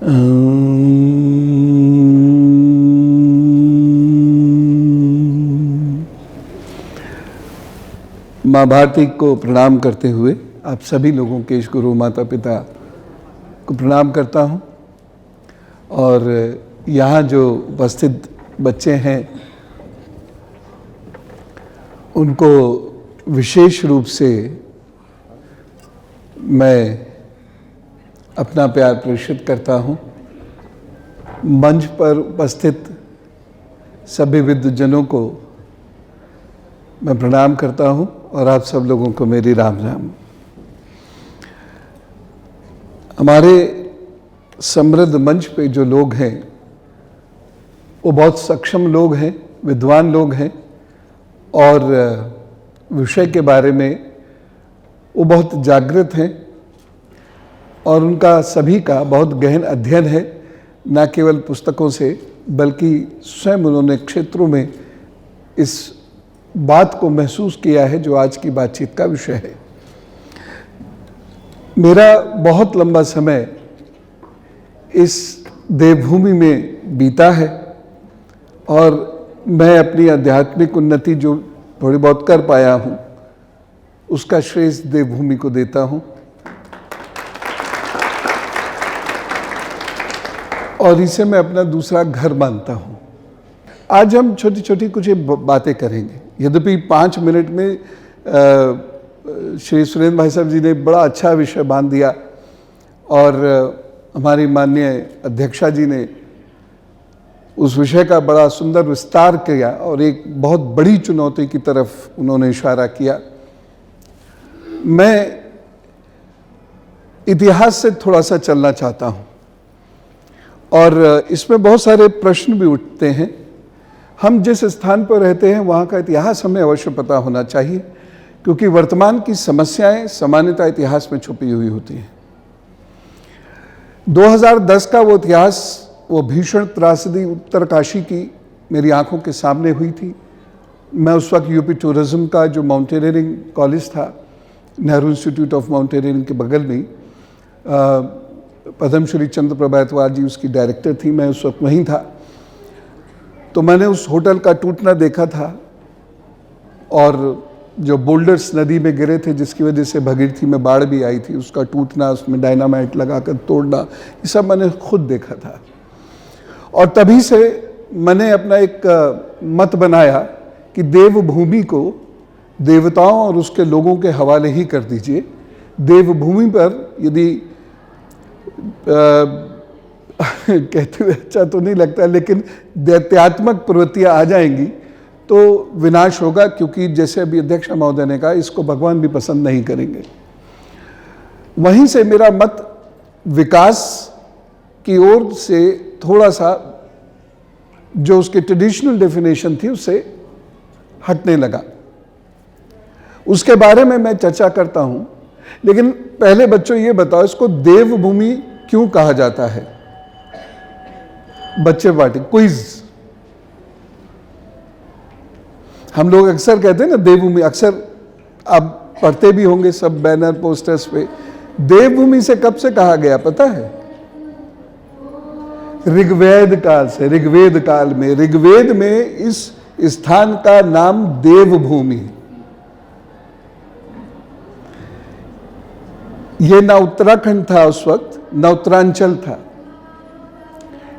माँ भारती को प्रणाम करते हुए आप सभी लोगों के ईश गुरु माता पिता को प्रणाम करता हूँ। और यहाँ जो उपस्थित बच्चे हैं उनको विशेष रूप से मैं अपना प्यार प्रेषित करता हूँ। मंच पर उपस्थित सभी विद्वजनों को मैं प्रणाम करता हूँ और आप सब लोगों को मेरी राम राम। हमारे समृद्ध मंच पे जो लोग हैं वो बहुत सक्षम लोग हैं, विद्वान लोग हैं और विषय के बारे में वो बहुत जागृत हैं और उनका सभी का बहुत गहन अध्ययन है, न केवल पुस्तकों से बल्कि स्वयं उन्होंने क्षेत्रों में इस बात को महसूस किया है जो आज की बातचीत का विषय है। मेरा बहुत लंबा समय इस देवभूमि में बीता है और मैं अपनी आध्यात्मिक उन्नति जो थोड़ी बहुत कर पाया हूँ उसका श्रेय देवभूमि को देता हूँ और इसे मैं अपना दूसरा घर मानता हूँ। आज हम छोटी छोटी कुछ बातें करेंगे। यद्यपि 5 मिनट में श्री सुरेंद्र भाई साहब जी ने बड़ा अच्छा विषय बांध दिया और हमारी माननीय अध्यक्षा जी ने उस विषय का बड़ा सुंदर विस्तार किया और एक बहुत बड़ी चुनौती की तरफ उन्होंने इशारा किया। मैं इतिहास से थोड़ा सा चलना चाहता हूँ और इसमें बहुत सारे प्रश्न भी उठते हैं। हम जिस स्थान पर रहते हैं वहाँ का इतिहास हमें अवश्य पता होना चाहिए क्योंकि वर्तमान की समस्याएं सामान्यतः इतिहास में छुपी हुई होती हैं। 2010 का वो इतिहास, वो भीषण त्रासदी उत्तरकाशी की मेरी आंखों के सामने हुई थी। मैं उस वक्त यूपी टूरिज्म का जो माउंटेनियरिंग कॉलेज था, नेहरू इंस्टीट्यूट ऑफ माउंटेनियरिंग के बगल में, पद्मश्री चंद्र प्रभातवाल जी उसकी डायरेक्टर थी, मैं उस वक्त वहीं था। तो मैंने उस होटल का टूटना देखा था और जो बोल्डर्स नदी में गिरे थे जिसकी वजह से भगीरथी में बाढ़ भी आई थी, उसका टूटना, उसमें डायनामाइट लगाकर तोड़ना, ये सब मैंने खुद देखा था। और तभी से मैंने अपना एक मत बनाया कि देवभूमि को देवताओं और उसके लोगों के हवाले ही कर दीजिए। देवभूमि पर यदि कहते हुए अच्छा तो नहीं लगता, लेकिन दैत्यात्मक प्रवृत्तियां आ जाएंगी तो विनाश होगा, क्योंकि जैसे अभी अध्यक्ष महोदय ने कहा इसको भगवान भी पसंद नहीं करेंगे। वहीं से मेरा मत विकास की ओर से थोड़ा सा जो उसकी ट्रेडिशनल डेफिनेशन थी उससे हटने लगा। उसके बारे में मैं चर्चा करता हूं, लेकिन पहले बच्चों ये बताओ इसको देवभूमि क्यों कहा जाता है? बच्चे पार्टी क्विज। हम लोग अक्सर कहते हैं ना देवभूमि, अक्सर आप पढ़ते भी होंगे सब बैनर पोस्टर्स पे। देवभूमि से कब से कहा गया पता है? ऋग्वेद काल से। ऋग्वेद काल में, ऋग्वेद में इस स्थान का नाम देवभूमि। ये न उत्तराखंड था उस वक्त, न उत्तरांचल था।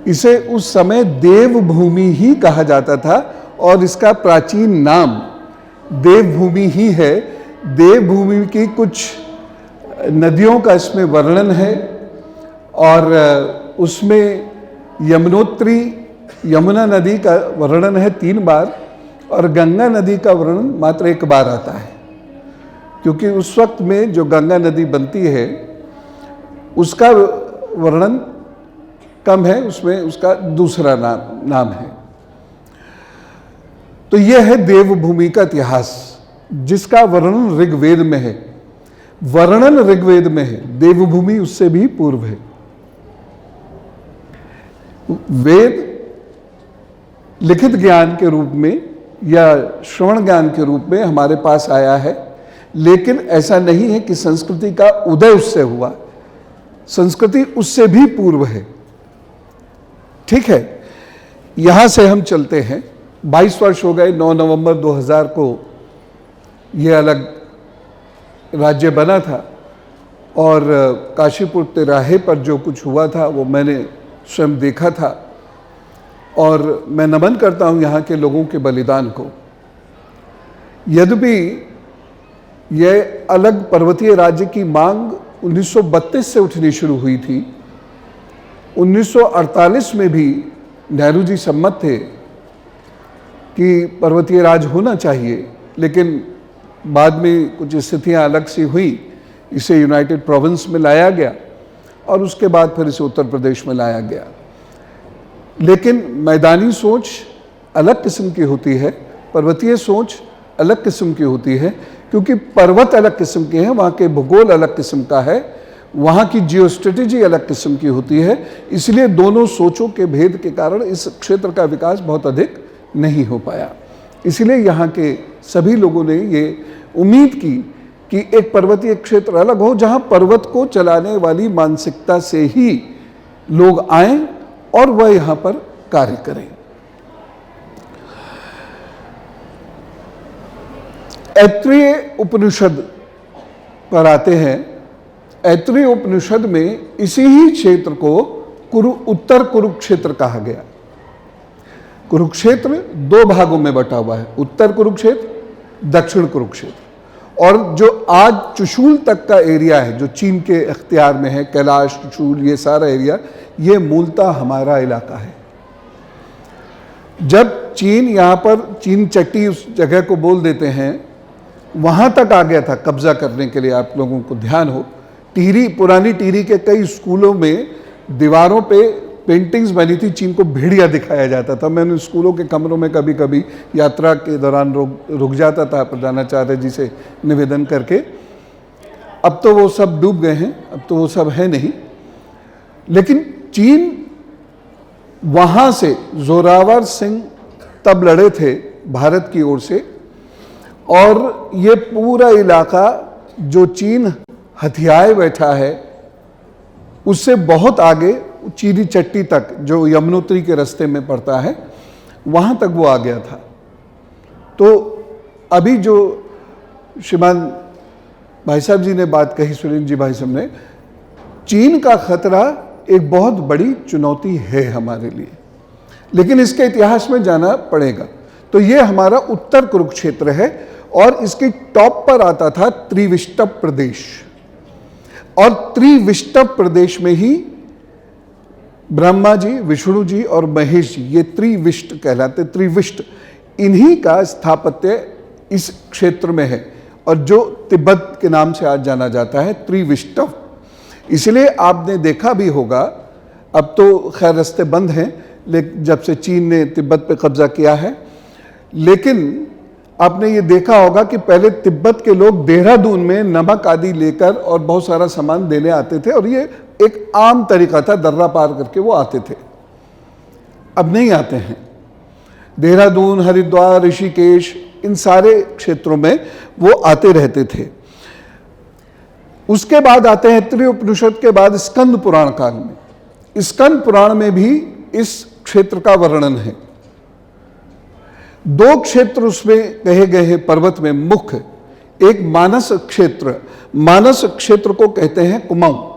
इसे उस समय देवभूमि ही कहा जाता था और इसका प्राचीन नाम देवभूमि ही है। देवभूमि की कुछ नदियों का इसमें वर्णन है और उसमें यमुनोत्री, यमुना नदी का वर्णन है 3 बार और गंगा नदी का वर्णन मात्र 1 बार आता है, क्योंकि उस वक्त में जो गंगा नदी बनती है उसका वर्णन कम है, उसमें उसका दूसरा नाम है। तो यह है देवभूमि का इतिहास जिसका वर्णन ऋग्वेद में है। वर्णन ऋग्वेद में है, देवभूमि उससे भी पूर्व है। वेद लिखित ज्ञान के रूप में या श्रवण ज्ञान के रूप में हमारे पास आया है, लेकिन ऐसा नहीं है कि संस्कृति का उदय उससे हुआ। संस्कृति उससे भी पूर्व है। ठीक है, यहां से हम चलते हैं। 22 वर्ष हो गए, 9 नवंबर 2000 को यह अलग राज्य बना था और काशीपुर तिराहे पर जो कुछ हुआ था वो मैंने स्वयं देखा था और मैं नमन करता हूं यहाँ के लोगों के बलिदान को। यद्यपि यह अलग पर्वतीय राज्य की मांग 1932 से उठनी शुरू हुई थी, 1948 में भी नेहरू जी सम्मत थे कि पर्वतीय राज होना चाहिए, लेकिन बाद में कुछ स्थितियां अलग सी हुई, इसे यूनाइटेड प्रोविंस में लाया गया और उसके बाद फिर इसे उत्तर प्रदेश में लाया गया। लेकिन मैदानी सोच अलग किस्म की होती है, पर्वतीय सोच अलग किस्म की होती है, क्योंकि पर्वत अलग किस्म के हैं, वहाँ के भूगोल अलग किस्म का है, वहाँ की जियो स्ट्रेटेजी अलग किस्म की होती है। इसलिए दोनों सोचों के भेद के कारण इस क्षेत्र का विकास बहुत अधिक नहीं हो पाया। इसलिए यहाँ के सभी लोगों ने ये उम्मीद की कि एक पर्वतीय क्षेत्र अलग हो, जहाँ पर्वत को चलाने वाली मानसिकता से ही लोग आएं और वह यहाँ पर कार्य करें। ऐत्रेय उपनिषद पर आते हैं। ऐत्रेय उपनिषद में इसी ही क्षेत्र को उत्तर कुरुक्षेत्र कहा गया। कुरुक्षेत्र 2 भागों में बटा हुआ है, उत्तर कुरुक्षेत्र, दक्षिण कुरुक्षेत्र। और जो आज चुशूल तक का एरिया है, जो चीन के इख्तियार में है, कैलाश, चुशूल, ये सारा एरिया, ये मूलतः हमारा इलाका है। जब चीन यहाँ पर चीन चट्टी उस जगह को बोल देते हैं, वहाँ तक आ गया था कब्जा करने के लिए। आप लोगों को ध्यान हो, टिहरी, पुरानी टिहरी के कई स्कूलों में दीवारों पे पेंटिंग्स बनी थी, चीन को भेड़िया दिखाया जाता था। मैंने स्कूलों के कमरों में कभी कभी यात्रा के दौरान रुक जाता था प्रधानाचार्य जी से निवेदन करके। अब तो वो सब डूब गए हैं, अब तो वो सब है नहीं। लेकिन चीन वहाँ से जोरावर सिंह तब लड़े थे भारत की ओर से, और ये पूरा इलाका जो चीन हथियाए बैठा है, उससे बहुत आगे चीनी चट्टी तक, जो यमुनोत्री के रास्ते में पड़ता है, वहाँ तक वो आ गया था। तो अभी जो श्रीमान भाई साहब जी ने बात कही, सुरेंद्र जी भाई साहब ने, चीन का खतरा एक बहुत बड़ी चुनौती है हमारे लिए, लेकिन इसके इतिहास में जाना पड़ेगा। तो ये हमारा उत्तर कुरुक्षेत्र है और इसके टॉप पर आता था त्रिविष्टप प्रदेश, और त्रिविष्टप प्रदेश में ही ब्रह्मा जी, विष्णु जी और महेश जी, ये त्रिविष्ट कहलाते। त्रिविष्ट, इन्हीं का स्थापत्य इस क्षेत्र में है और जो तिब्बत के नाम से आज जाना जाता है, त्रिविष्टप। इसलिए आपने देखा भी होगा, अब तो खैर रास्ते बंद हैं, लेकिन जब से चीन ने तिब्बत पे कब्जा किया है, लेकिन आपने ये देखा होगा कि पहले तिब्बत के लोग देहरादून में नमक आदि लेकर और बहुत सारा सामान देने आते थे, और ये एक आम तरीका था, दर्रा पार करके वो आते थे। अब नहीं आते हैं। देहरादून, हरिद्वार, ऋषिकेश, इन सारे क्षेत्रों में वो आते रहते थे। उसके बाद आते हैं ऐत्रेय उपनिषद के बाद स्कंद पुराण काल में। स्कंद पुराण में भी इस क्षेत्र का वर्णन है। 2 क्षेत्र उसमें कहे गए हैं पर्वत में मुख्य। एक मानस क्षेत्र, मानस क्षेत्र को कहते हैं कुमाऊं,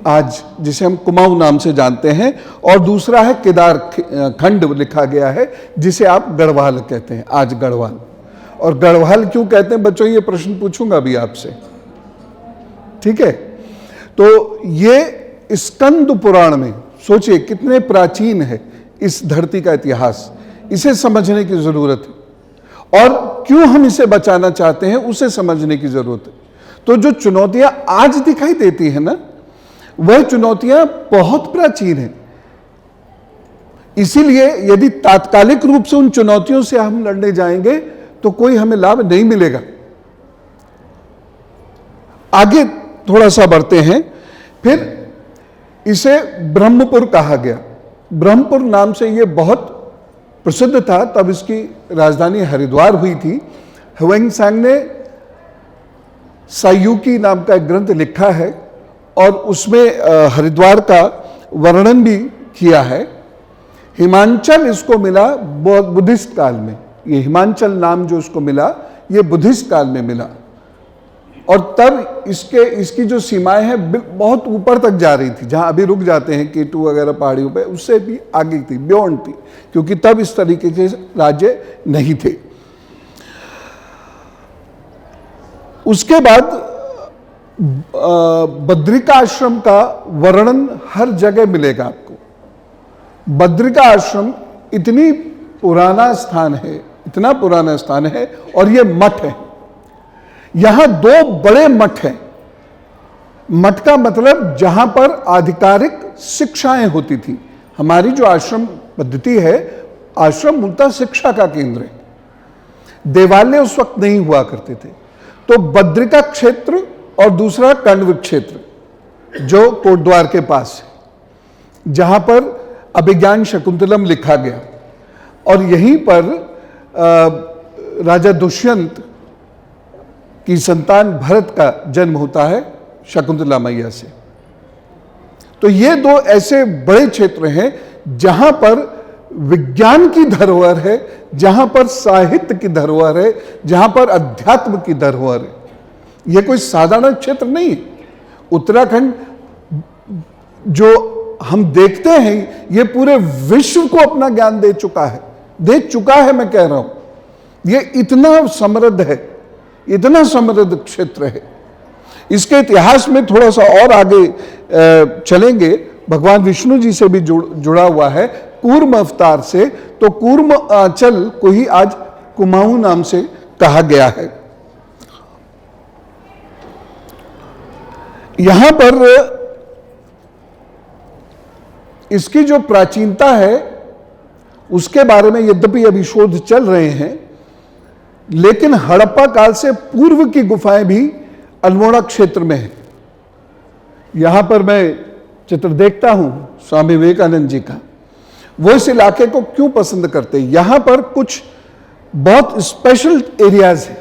आज जिसे हम कुमाऊं नाम से जानते हैं, और दूसरा है केदार खंड लिखा गया है, जिसे आप गढ़वाल कहते हैं, आज गढ़वाल। और गढ़वाल क्यों कहते हैं बच्चों, ये प्रश्न पूछूंगा भी आपसे, ठीक है। तो ये स्कंद पुराण में सोचिए कितने प्राचीन है इस धरती का इतिहास, इसे समझने की जरूरत है, और क्यों हम इसे बचाना चाहते हैं उसे समझने की जरूरत है। तो जो चुनौतियां आज दिखाई देती है ना, वह चुनौतियां बहुत प्राचीन हैं। इसीलिए यदि तात्कालिक रूप से उन चुनौतियों से हम लड़ने जाएंगे तो कोई हमें लाभ नहीं मिलेगा। आगे थोड़ा सा बढ़ते हैं। फिर इसे ब्रह्मपुर कहा गया। ब्रह्मपुर नाम से यह बहुत प्रसिद्ध था, तब इसकी राजधानी हरिद्वार हुई थी। ह्वेंसांग ने सायुकी नाम का एक ग्रंथ लिखा है और उसमें हरिद्वार का वर्णन भी किया है। हिमांचल इसको मिला बुद्धिस्ट काल में। ये हिमांचल नाम जो इसको मिला ये बुद्धिस्ट काल में मिला, और तब इसकी जो सीमाएं हैं बहुत ऊपर तक जा रही थी, जहां अभी रुक जाते हैं K2 वगैरह पहाड़ियों पे, उससे भी आगे थी, बियॉन्ड थी, क्योंकि तब इस तरीके के राज्य नहीं थे। उसके बाद बद्रिका आश्रम का वर्णन हर जगह मिलेगा आपको। बद्रिका आश्रम इतनी पुराना स्थान है, इतना पुराना स्थान है, और ये मठ है। यहां 2 बड़े मठ हैं। मठ का मतलब जहां पर आधिकारिक शिक्षाएं होती थी। हमारी जो आश्रम पद्धति है, आश्रम मूलतः शिक्षा का केंद्र है। देवालय उस वक्त नहीं हुआ करते थे। तो बद्रिका क्षेत्र और दूसरा कण्व क्षेत्र जो कोटद्वार के पास है, जहां पर अभिज्ञान शकुंतलम लिखा गया, और यहीं पर राजा दुष्यंत की संतान भरत का जन्म होता है शकुंतला मैया से। तो ये 2 ऐसे बड़े क्षेत्र हैं जहां पर विज्ञान की धरोहर है, जहां पर साहित्य की धरोहर है, जहां पर अध्यात्म की धरोहर है। यह कोई साधारण क्षेत्र नहीं है। उत्तराखंड जो हम देखते हैं, ये पूरे विश्व को अपना ज्ञान दे चुका है, मैं कह रहा हूं। ये इतना समृद्ध है, इतना समृद्ध क्षेत्र है। इसके इतिहास में थोड़ा सा और आगे चलेंगे, भगवान विष्णु जी से भी जुड़ा हुआ है, कूर्म अवतार से। तो कूर्म आंचल को ही आज कुमाऊं नाम से कहा गया है। यहां पर इसकी जो प्राचीनता है उसके बारे में यद्यपि अभी शोध चल रहे हैं, लेकिन हड़प्पा काल से पूर्व की गुफाएं भी अल्मोड़ा क्षेत्र में है। यहां पर मैं चित्र देखता हूं स्वामी विवेकानंद जी का। वो इस इलाके को क्यों पसंद करते हैं? यहां पर कुछ बहुत स्पेशल एरियाज हैं,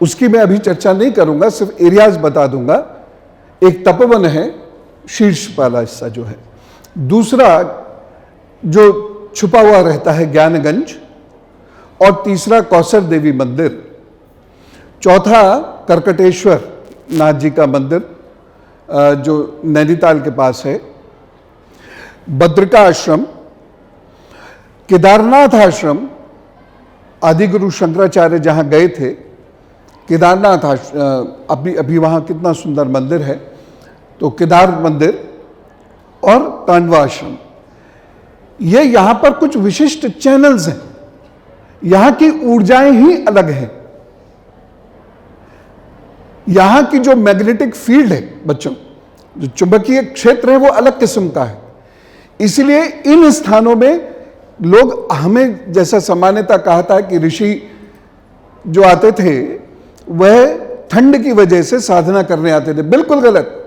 उसकी मैं अभी चर्चा नहीं करूंगा, सिर्फ एरियाज बता दूंगा। एक तपोवन है शीर्षपाला हिस्सा जो है, दूसरा जो छुपा हुआ रहता है ज्ञानगंज, और तीसरा कौसर देवी मंदिर, चौथा करकटेश्वर नाथ जी का मंदिर जो नैनीताल के पास है, बद्रिका आश्रम, केदारनाथ आश्रम, आदिगुरु शंकराचार्य जहां गए थे, केदारनाथ अभी वहां कितना सुंदर मंदिर है, तो केदार मंदिर और कांडवा आश्रम। ये यहां पर कुछ विशिष्ट चैनल्स हैं, यहां की ऊर्जाएं ही अलग हैं। यहां की जो मैग्नेटिक फील्ड है बच्चों, जो चुंबकीय क्षेत्र है, वो अलग किस्म का है। इसलिए इन स्थानों में लोग, हमें जैसा सामान्यता कहता है कि ऋषि जो आते थे वह ठंड की वजह से साधना करने आते थे। बिल्कुल गलत।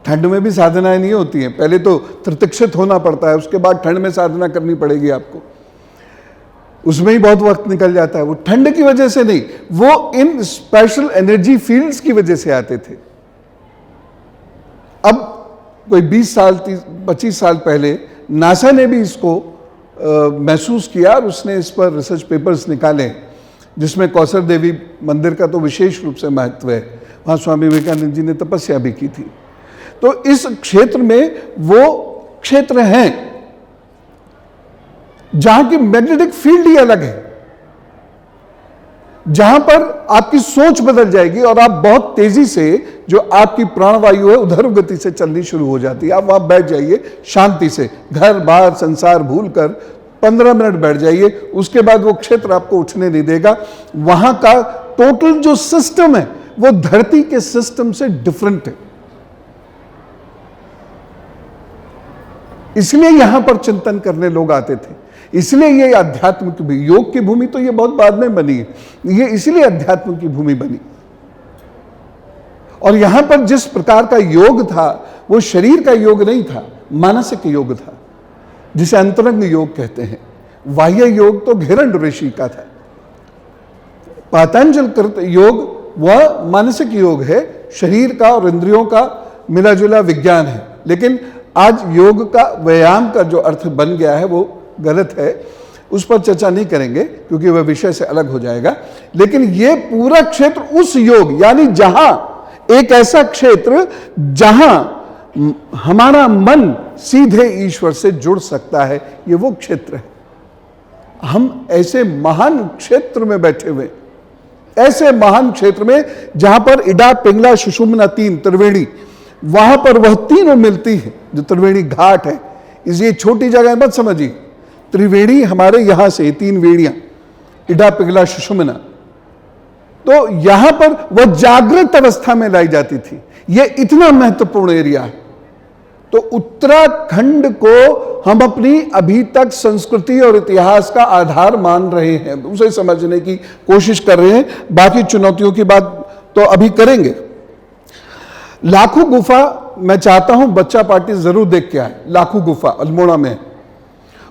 ठंड में भी साधनाएं नहीं होती हैं। पहले तो प्रतीक्षित होना पड़ता है, उसके बाद ठंड में साधना करनी पड़ेगी आपको, उसमें ही बहुत वक्त निकल जाता है। वो ठंड की वजह से नहीं, वो इन स्पेशल एनर्जी फील्ड्स की वजह से आते थे। अब कोई 20 साल 25 साल पहले नासा ने भी इसको महसूस किया और उसने इस पर रिसर्च पेपर्स निकाले, जिसमें कौसर देवी मंदिर का तो विशेष रूप से महत्व है। वहाँ स्वामी विवेकानंद जी ने तपस्या भी की थी। तो इस क्षेत्र में वो क्षेत्र हैं जहां की मैग्नेटिक फील्ड ही अलग है, जहां पर आपकी सोच बदल जाएगी और आप बहुत तेजी से, जो आपकी प्राणवायु है उधर गति से चलनी शुरू हो जाती है। आप वहां बैठ जाइए शांति से, घर बार संसार भूलकर 15 मिनट बैठ जाइए, उसके बाद वो क्षेत्र आपको उठने नहीं देगा। वहां का टोटल जो सिस्टम है वो धरती के सिस्टम से डिफरेंट है। इसलिए यहां पर चिंतन करने लोग आते थे। इसलिए ये अध्यात्म की भूमि, योग की भूमि तो ये बहुत बाद में बनी है, ये इसलिए अध्यात्म की भूमि बनी। और यहां पर जिस प्रकार का योग था वो शरीर का योग नहीं था, मानसिक योग था, जिसे अंतरंग योग कहते हैं। बाह्य योग तो हिरण्य ऋषि का था। पातंजल कृत योग वह मानसिक योग है, शरीर का और इंद्रियों का मिला जुला विज्ञान है। लेकिन आज योग का व्यायाम का जो अर्थ बन गया है वो गलत है, उस पर चर्चा नहीं करेंगे क्योंकि वह विषय से अलग हो जाएगा। लेकिन ये पूरा क्षेत्र उस योग, यानी जहां एक ऐसा क्षेत्र जहां हमारा मन सीधे ईश्वर से जुड़ सकता है, ये वो क्षेत्र है। हम ऐसे महान क्षेत्र में बैठे हुए, ऐसे महान क्षेत्र में जहां पर इडा पिंगला सुषुम्ना तीन त्रिवेणी, वहां पर वह तीनों मिलती है जो त्रिवेणी घाट है। इसलिए छोटी जगह मत समझिए, त्रिवेणी हमारे यहां से तीन वेणियां, इडा पिंगला सुषुम्ना, तो यहां पर वह जागृत अवस्था में लाई जाती थी। यह इतना महत्वपूर्ण एरिया है। तो उत्तराखंड को हम अपनी अभी तक संस्कृति और इतिहास का आधार मान रहे हैं, उसे समझने की कोशिश कर रहे हैं। बाकी चुनौतियों की बात तो अभी करेंगे। लाखों गुफा मैं चाहता हूं बच्चा पार्टी जरूर देख के आए। लाखों गुफा अल्मोड़ा में,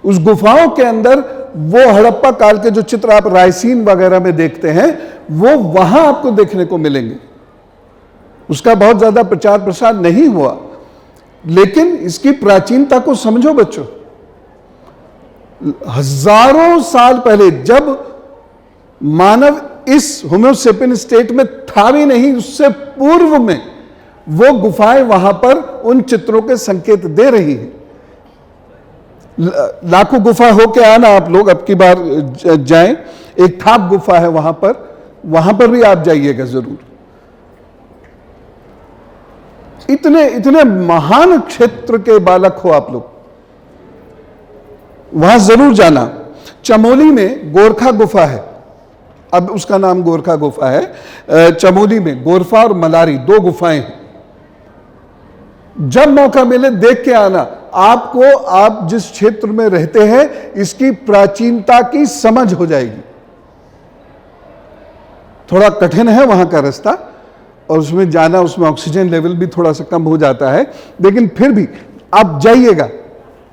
उस गुफाओं के अंदर वो हड़प्पा काल के जो चित्र आप रायसीन वगैरह में देखते हैं, वो वहां आपको देखने को मिलेंगे। उसका बहुत ज्यादा प्रचार प्रसार नहीं हुआ, लेकिन इसकी प्राचीनता को समझो बच्चों। हजारों साल पहले जब मानव इस होमोसेपियन स्टेट में था भी नहीं, उससे पूर्व में वो गुफाएं वहां पर उन चित्रों के संकेत दे रही हैं। लाखों गुफा होके आना आप लोग, अब की बार जाएं। एक थाप गुफा है वहां पर भी आप जाइएगा जरूर। इतने इतने महान क्षेत्र के बालक हो आप लोग, वहां जरूर जाना। चमोली में गोरखा गुफा है, अब उसका नाम गोरखा गुफा है। चमोली में गोरफा और मलारी दो गुफाएं हैं। जब मौका मिले देख के आना। आपको, आप जिस क्षेत्र में रहते हैं, इसकी प्राचीनता की समझ हो जाएगी। थोड़ा कठिन है वहां का रास्ता, और उसमें जाना, उसमें ऑक्सीजन लेवल भी थोड़ा सा कम हो जाता है, लेकिन फिर भी आप जाइएगा।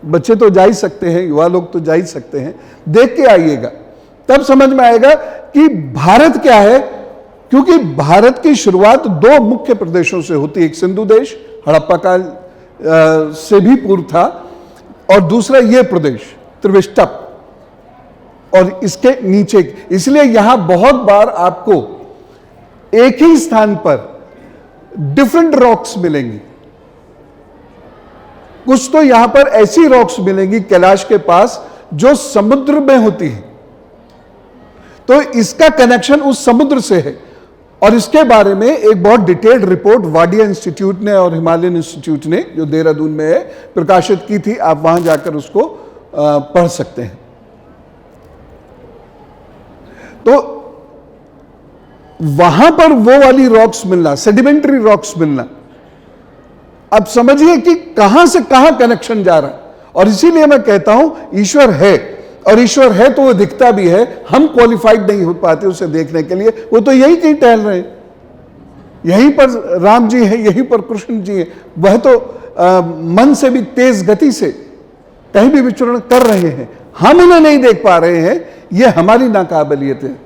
बच्चे तो जा ही सकते हैं, युवा लोग तो जा ही सकते हैं, देख के आइएगा, तब समझ में आएगा कि भारत क्या है। क्योंकि भारत की शुरुआत दो मुख्य प्रदेशों से होती है। एक सिंधु देश हड़प्पा काल से भी पूर्व था, और दूसरा ये प्रदेश त्रिविष्टप, और इसके नीचे। इसलिए यहां बहुत बार आपको एक ही स्थान पर डिफरेंट रॉक्स मिलेंगी। कुछ तो यहां पर ऐसी रॉक्स मिलेंगी कैलाश के पास जो समुद्र में होती है, तो इसका कनेक्शन उस समुद्र से है। और इसके बारे में एक बहुत डिटेल्ड रिपोर्ट वाडिया इंस्टीट्यूट ने और हिमालयन इंस्टीट्यूट ने, जो देहरादून में है, प्रकाशित की थी। आप वहां जाकर उसको पढ़ सकते हैं। तो वहां पर वो वाली रॉक्स मिलना, सेडिमेंट्री रॉक्स मिलना, अब समझिए कि कहां से कहां कनेक्शन जा रहा है। और इसीलिए मैं कहता हूं ईश्वर है, और ईश्वर है तो वो दिखता भी है। हम क्वालिफाइड नहीं हो पाते उसे देखने के लिए। वो तो यहीं कहीं टहल रहे हैं, यहीं पर राम जी है, यहीं पर कृष्ण जी है। वह तो मन से भी तेज गति से कहीं भी विचरण कर रहे हैं, हम उन्हें नहीं देख पा रहे हैं। ये हमारी नाकाबिलियत है।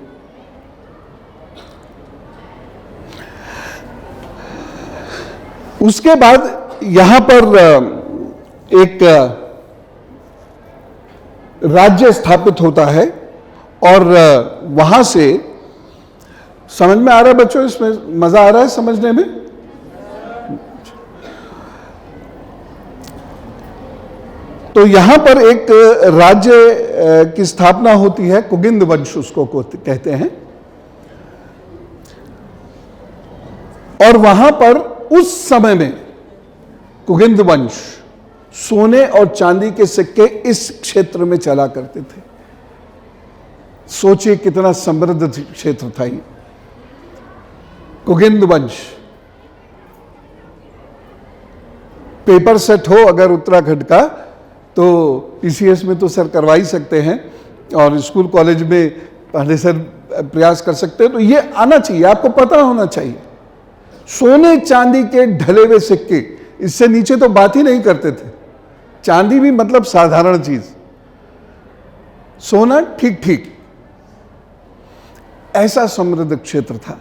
उसके बाद यहां पर एक राज्य स्थापित होता है, और वहां से समझ में आ रहा है बच्चों, इसमें मजा आ रहा है समझने में। तो यहां पर एक राज्य की स्थापना होती है, कुगिंद वंश उसको कहते हैं। और वहां पर उस समय में कुगिंद वंश सोने और चांदी के सिक्के इस क्षेत्र में चला करते थे। सोचिए कितना समृद्ध क्षेत्र था ये कुगिंद वंश। पेपर सेट हो अगर उत्तराखंड का, तो पीसीएस में तो सर करवा ही सकते हैं, और स्कूल कॉलेज में पहले सर प्रयास कर सकते हैं। तो ये आना चाहिए, आपको पता होना चाहिए। सोने चांदी के ढले हुए सिक्के, इससे नीचे तो बात ही नहीं करते थे। चांदी भी मतलब साधारण चीज, सोना ठीक ठीक। ऐसा समृद्ध क्षेत्र था।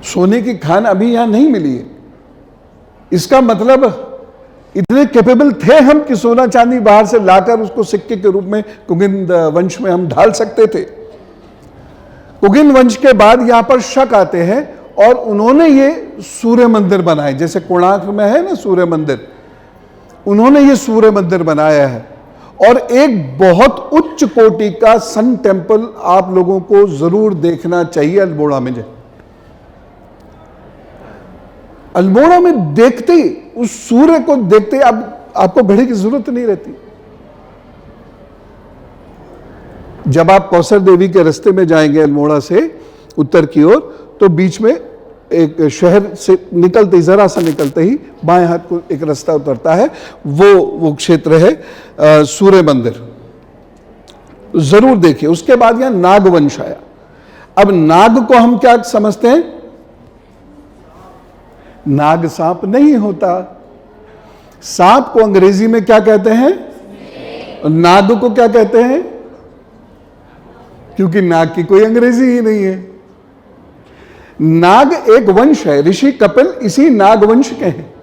सोने की खान अभी यहां नहीं मिली है। इसका मतलब इतने कैपेबल थे हम कि सोना चांदी बाहर से लाकर उसको सिक्के के रूप में कुगिन वंश में हम ढाल सकते थे। कुगिन वंश के बाद यहां पर शक आते हैं और उन्होंने ये सूर्य मंदिर बनाए, जैसे कोणार्क में है ना सूर्य मंदिर, उन्होंने ये सूर्य मंदिर बनाया है। और एक बहुत उच्च कोटि का सन टेम्पल आप लोगों को जरूर देखना चाहिए अल्मोड़ा में। अल्मोड़ा में देखते ही, उस सूर्य को देखते ही अब आपको घड़ी की जरूरत नहीं रहती। जब आप कौसर देवी के रास्ते में जाएंगे अल्मोड़ा से उत्तर की ओर, तो बीच में एक शहर से निकलते ही, जरा सा निकलते ही बाएं हाथ को एक रास्ता उतरता है, वो क्षेत्र है सूर्य मंदिर, जरूर देखिए। उसके बाद यहां नागवंश आया। अब नाग को हम क्या समझते हैं? नाग सांप नहीं होता। सांप को अंग्रेजी में क्या कहते हैं? नाग को क्या कहते हैं? क्योंकि नाग की कोई अंग्रेजी ही नहीं है। नाग एक वंश है, ऋषि कपिल इसी नागवंश के हैं,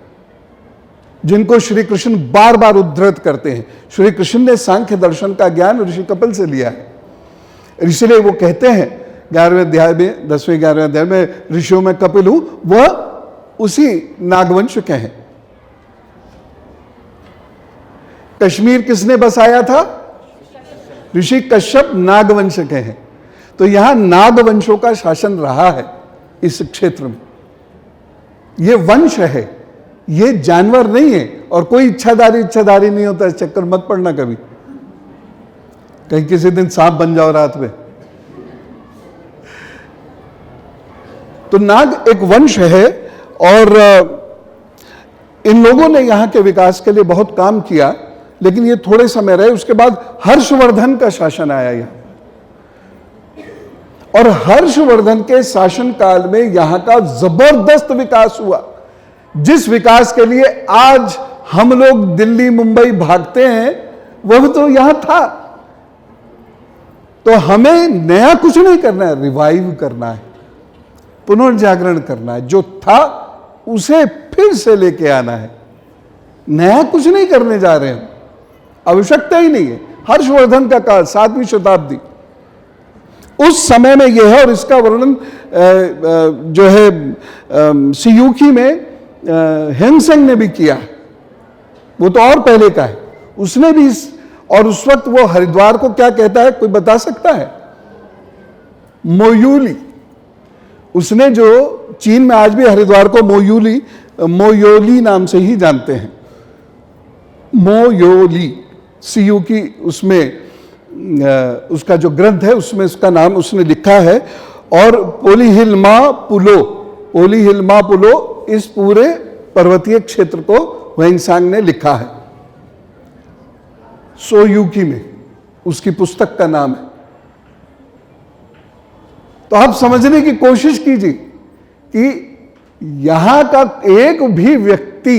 जिनको श्री कृष्ण बार बार उद्धृत करते हैं। श्री कृष्ण ने सांख्य दर्शन का ज्ञान ऋषि कपिल से लिया है, इसलिए वो कहते हैं 11वें अध्याय में, 10वें 11वें अध्याय में, ऋषियों में कपिल हूं, वह उसी नागवंश के हैं। कश्मीर किसने बसाया था? ऋषि कश्यप नागवंश के हैं। तो यहां नागवंशों का शासन रहा है इस क्षेत्र में। यह वंश है, यह जानवर नहीं है। और कोई इच्छाधारी नहीं होता, इस चक्कर मत पड़ना कभी, कहीं किसी दिन सांप बन जाओ रात में। तो नाग एक वंश है और इन लोगों ने यहां के विकास के लिए बहुत काम किया, लेकिन ये थोड़े समय रहे। उसके बाद हर्षवर्धन का शासन आया यहां, और हर्षवर्धन के शासन काल में यहां का जबरदस्त विकास हुआ, जिस विकास के लिए आज हम लोग दिल्ली मुंबई भागते हैं, वह तो यहां था। तो हमें नया कुछ नहीं करना है, रिवाइव करना है, पुनर्जागरण करना है। जो था उसे फिर से लेके आना है, नया कुछ नहीं करने जा रहे हैं, आवश्यकता ही नहीं है। हर्षवर्धन का काल 7वीं शताब्दी, उस समय में यह है। और इसका वर्णन जो है सियूकी में हेमसेंग ने भी किया, वो तो और पहले का है, उसने भी और उस वक्त वो हरिद्वार को क्या कहता है, कोई बता सकता है? मोयूली। उसने जो चीन में आज भी हरिद्वार को मोयोली नाम से ही जानते हैं, मोयोली। सियूकी उसमें उसका जो ग्रंथ है उसमें उसका नाम उसने लिखा है। और पोलीहिल्मा पुलो इस पूरे पर्वतीय क्षेत्र को वेंगसांग ने लिखा है, सोयूकी में उसकी पुस्तक का नाम है। तो आप समझने की कोशिश कीजिए कि यहां का एक भी व्यक्ति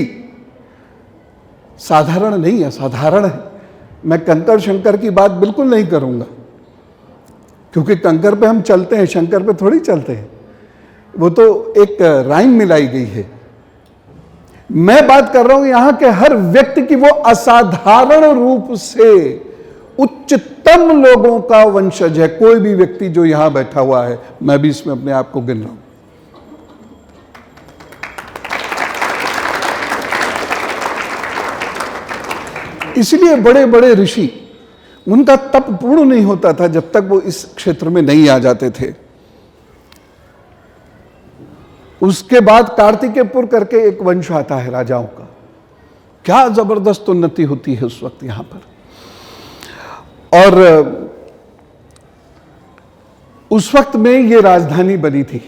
साधारण नहीं है, असाधारण है। मैं कंकर शंकर की बात बिल्कुल नहीं करूंगा, क्योंकि कंकर पे हम चलते हैं, शंकर पे थोड़ी चलते हैं, वो तो एक राइम मिलाई गई है। मैं बात कर रहा हूं यहां के हर व्यक्ति की, वो असाधारण रूप से उच्चतम लोगों का वंशज है। कोई भी व्यक्ति जो यहां बैठा हुआ है, मैं भी इसमें अपने आप को गिन रहा हूं। इसलिए बड़े बड़े ऋषि, उनका तप पूर्ण नहीं होता था जब तक वो इस क्षेत्र में नहीं आ जाते थे। उसके बाद कार्तिकेयपुर करके एक वंश आता है राजाओं का। क्या जबरदस्त उन्नति होती है उस वक्त यहां पर। और उस वक्त में ये राजधानी बनी थी,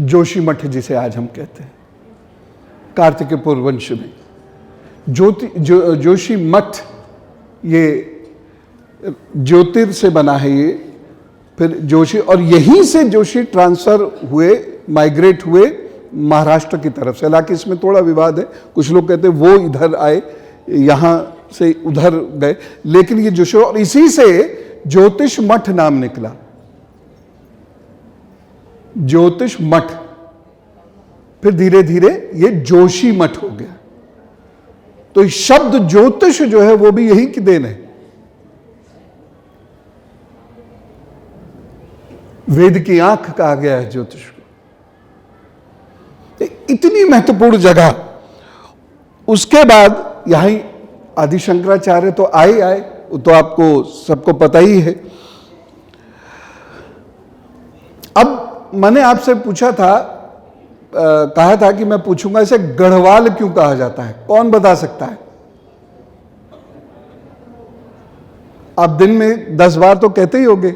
जोशीमठ जिसे आज हम कहते हैं, कार्तिकेयपुर वंश में जोशीमठ, ये ज्योतिर से बना है ये, फिर जोशी, और यहीं से जोशी ट्रांसफर हुए, माइग्रेट हुए महाराष्ट्र की तरफ से। हालांकि इसमें थोड़ा विवाद है, कुछ लोग कहते हैं वो इधर आए, यहां से उधर गए, लेकिन ये जोशी, और इसी से ज्योतिष मठ नाम निकला, ज्योतिष मठ। फिर धीरे धीरे ये जोशी मठ हो गया। तो शब्द ज्योतिष जो है वो भी यही की देन है। वेद की आंख कहा गया है ज्योतिष को। इतनी महत्वपूर्ण जगह। उसके बाद यहां आदि शंकराचार्य तो आए, तो आपको सबको पता ही है। अब मैंने आपसे पूछा था, कहा था कि मैं पूछूंगा इसे गढ़वाल क्यों कहा जाता है, कौन बता सकता है? आप दिन में 10 बार तो कहते ही होंगे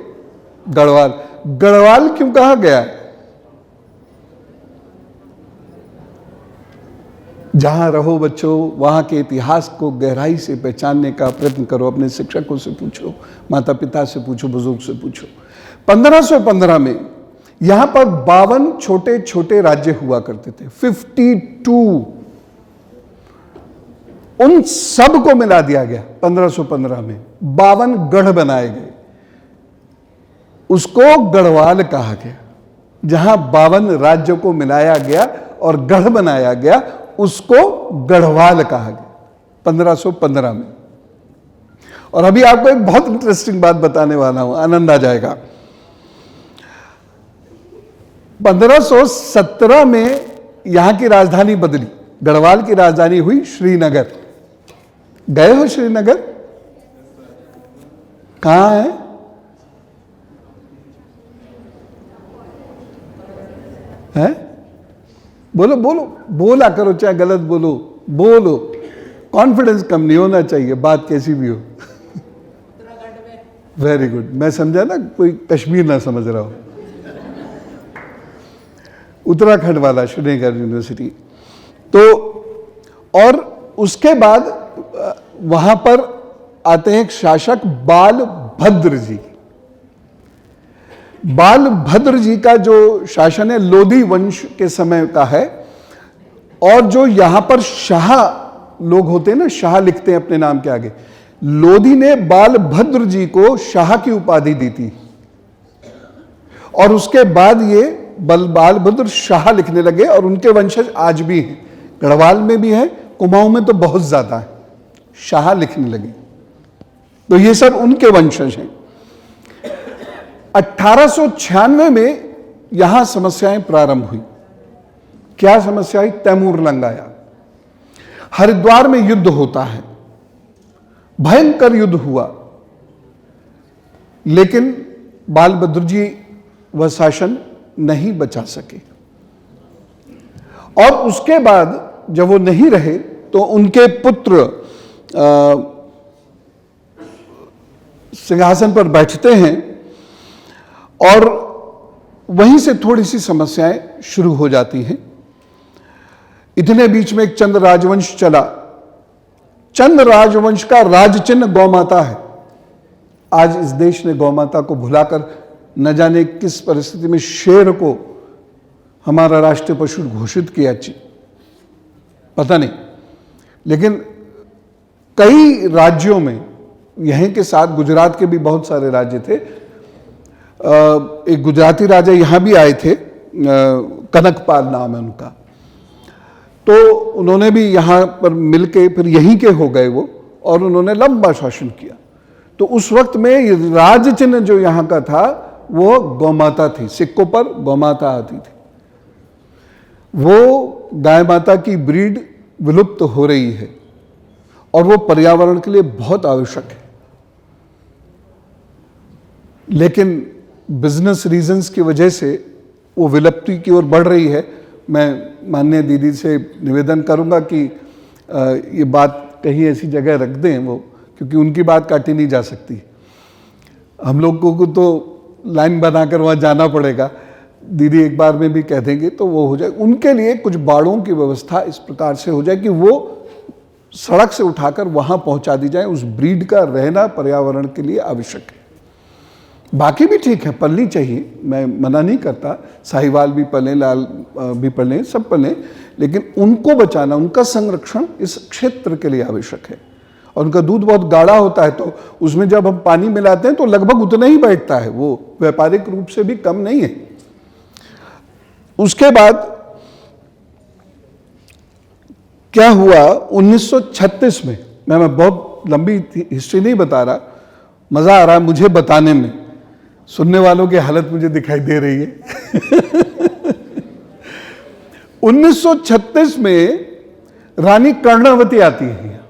गढ़वाल। गढ़वाल क्यों कहा गया है? जहां रहो बच्चों, वहां के इतिहास को गहराई से पहचानने का प्रयत्न करो। अपने शिक्षकों से पूछो, माता पिता से पूछो, बुजुर्ग से पूछो। 1515 में यहां पर 52 छोटे छोटे राज्य हुआ करते थे, 52। उन सब को मिला दिया गया 1515 में, 52 गढ़ बनाए गए। उसको गढ़वाल कहा गया। जहां 52 राज्यों को मिलाया गया और गढ़ बनाया गया, उसको गढ़वाल कहा गया 1515 में। और अभी आपको एक बहुत इंटरेस्टिंग बात बताने वाला हूं, आनंद आ जाएगा। 1517 में यहां की राजधानी बदली, गढ़वाल की राजधानी हुई श्रीनगर। गए हो श्रीनगर? कहां है? हैं? बोलो बोलो, बोला करो, चाहे गलत बोलो, बोलो। कॉन्फिडेंस कम नहीं होना चाहिए, बात कैसी भी हो। Very good. मैं समझा ना कोई कश्मीर ना समझ रहा हो। उत्तराखंड वाला श्रीनगर यूनिवर्सिटी। तो और उसके बाद वहां पर आते हैं एक शासक बालभद्र जी। बालभद्र जी का जो शासन है लोधी वंश के समय का है। और जो यहां पर शाह लोग होते हैं ना, शाह लिखते हैं अपने नाम के आगे, लोधी ने बालभद्र जी को शाह की उपाधि दी थी। और उसके बाद ये बालभद्र शाह लिखने लगे और उनके वंशज आज भी हैं। गढ़वाल में भी है, कुमाऊं में तो बहुत ज्यादा है, शाह लिखने लगे। तो ये सब उनके वंशज हैं। 1896 में यहां समस्याएं प्रारंभ हुई। क्या समस्या आई? तैमूर लंग आया। हरिद्वार में युद्ध होता है, भयंकर युद्ध हुआ, लेकिन बालभद्र जी वह शासन नहीं बचा सके। और उसके बाद जब वो नहीं रहे तो उनके पुत्र सिंहासन पर बैठते हैं और वहीं से थोड़ी सी समस्याएं शुरू हो जाती हैं। इतने बीच में एक चंद राजवंश चला। चंद राजवंश का राज चिन्ह गौमाता है। आज इस देश ने गौमाता को भुलाकर न जाने किस परिस्थिति में शेर को हमारा राष्ट्रीय पशु घोषित किया, पता नहीं। लेकिन कई राज्यों में, यहीं के साथ गुजरात के भी बहुत सारे राज्य थे। एक गुजराती राजा यहां भी आए थे, कनकपाल नाम है उनका। तो उन्होंने भी यहां पर मिलके फिर यहीं के हो गए वो, और उन्होंने लंबा शासन किया। तो उस वक्त में राज चिन्ह जो यहां का था वो गौमाता थी। सिक्कों पर गौमाता आती थी। वो गाय माता की ब्रीड विलुप्त हो रही है और वो पर्यावरण के लिए बहुत आवश्यक है। लेकिन बिजनेस रीजंस की वजह से वो विलुप्ति की ओर बढ़ रही है। मैं माननीय दीदी से निवेदन करूंगा कि ये बात कहीं ऐसी जगह रख दें वो, क्योंकि उनकी बात काटी नहीं जा सकती। हम लोगों को तो लाइन बनाकर वहाँ जाना पड़ेगा। दीदी एक बार में भी कह देंगे तो वो हो जाए। उनके लिए कुछ बाड़ों की व्यवस्था इस प्रकार से हो जाए कि वो सड़क से उठाकर वहाँ पहुँचा दी जाए। उस ब्रीड का रहना पर्यावरण के लिए आवश्यक है। बाकी भी ठीक है, पलनी चाहिए, मैं मना नहीं करता। साहिवाल भी पलें, लाल भी पलें, सब पलें, लेकिन उनको बचाना, उनका संरक्षण इस क्षेत्र के लिए आवश्यक है। और उनका दूध बहुत गाढ़ा होता है, तो उसमें जब हम पानी मिलाते हैं तो लगभग उतना ही बैठता है, वो व्यापारिक रूप से भी कम नहीं है। उसके बाद क्या हुआ 1936 में, मैं बहुत लंबी हिस्ट्री नहीं बता रहा, मजा आ रहा है मुझे बताने में, सुनने वालों की हालत मुझे दिखाई दे रही है। 1936 में रानी कर्णावती आती है,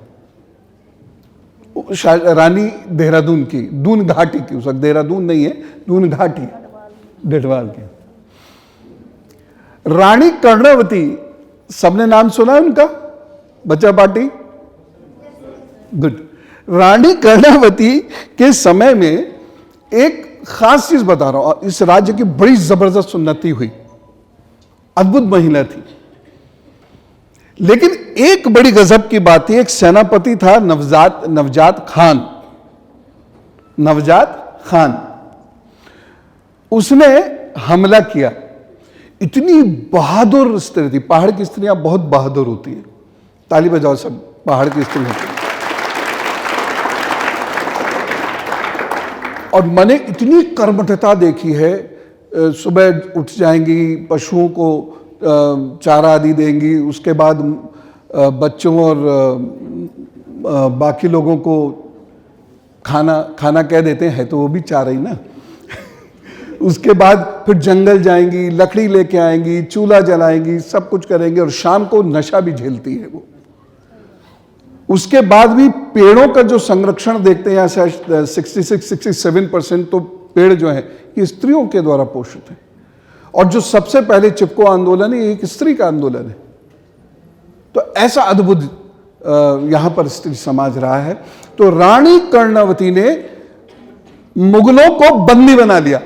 रानी देहरादून की, दून घाटी की, उस वक्त देहरादून नहीं है, दून घाटी, डेढ़वाल की रानी कर्णावती। सबने नाम सुना है उनका, बच्चा पार्टी, गुड। रानी कर्णावती के समय में एक खास चीज बता रहा हूं, इस राज्य की बड़ी जबरदस्त उन्नति हुई, अद्भुत महिला थी। लेकिन एक बड़ी गजब की बात थी, एक सेनापति था नवजात खान, उसने हमला किया। इतनी बहादुर स्त्री थी, पहाड़ की स्त्रियां बहुत बहादुर होती हैं, ताली बजाओ सब, पहाड़ की स्त्री होती है। और मैंने इतनी कर्मठता देखी है, सुबह उठ जाएंगी, पशुओं को चारा आदि देंगी, उसके बाद बच्चों और बाकी लोगों को खाना कह देते हैं, तो वो भी चारा ही ना। उसके बाद फिर जंगल जाएंगी, लकड़ी लेके आएंगी, चूल्हा जलाएंगी, सब कुछ करेंगे, और शाम को नशा भी झेलती है वो। उसके बाद भी पेड़ों का जो संरक्षण देखते हैं, 66-67% तो पेड़ जो है ये स्त्रियों के द्वारा पोषित है। और जो सबसे पहले चिपको आंदोलन है, ये एक स्त्री का आंदोलन है। तो ऐसा अद्भुत यहां पर स्त्री समाज रहा है। तो रानी कर्णावती ने मुगलों को बंदी बना लिया।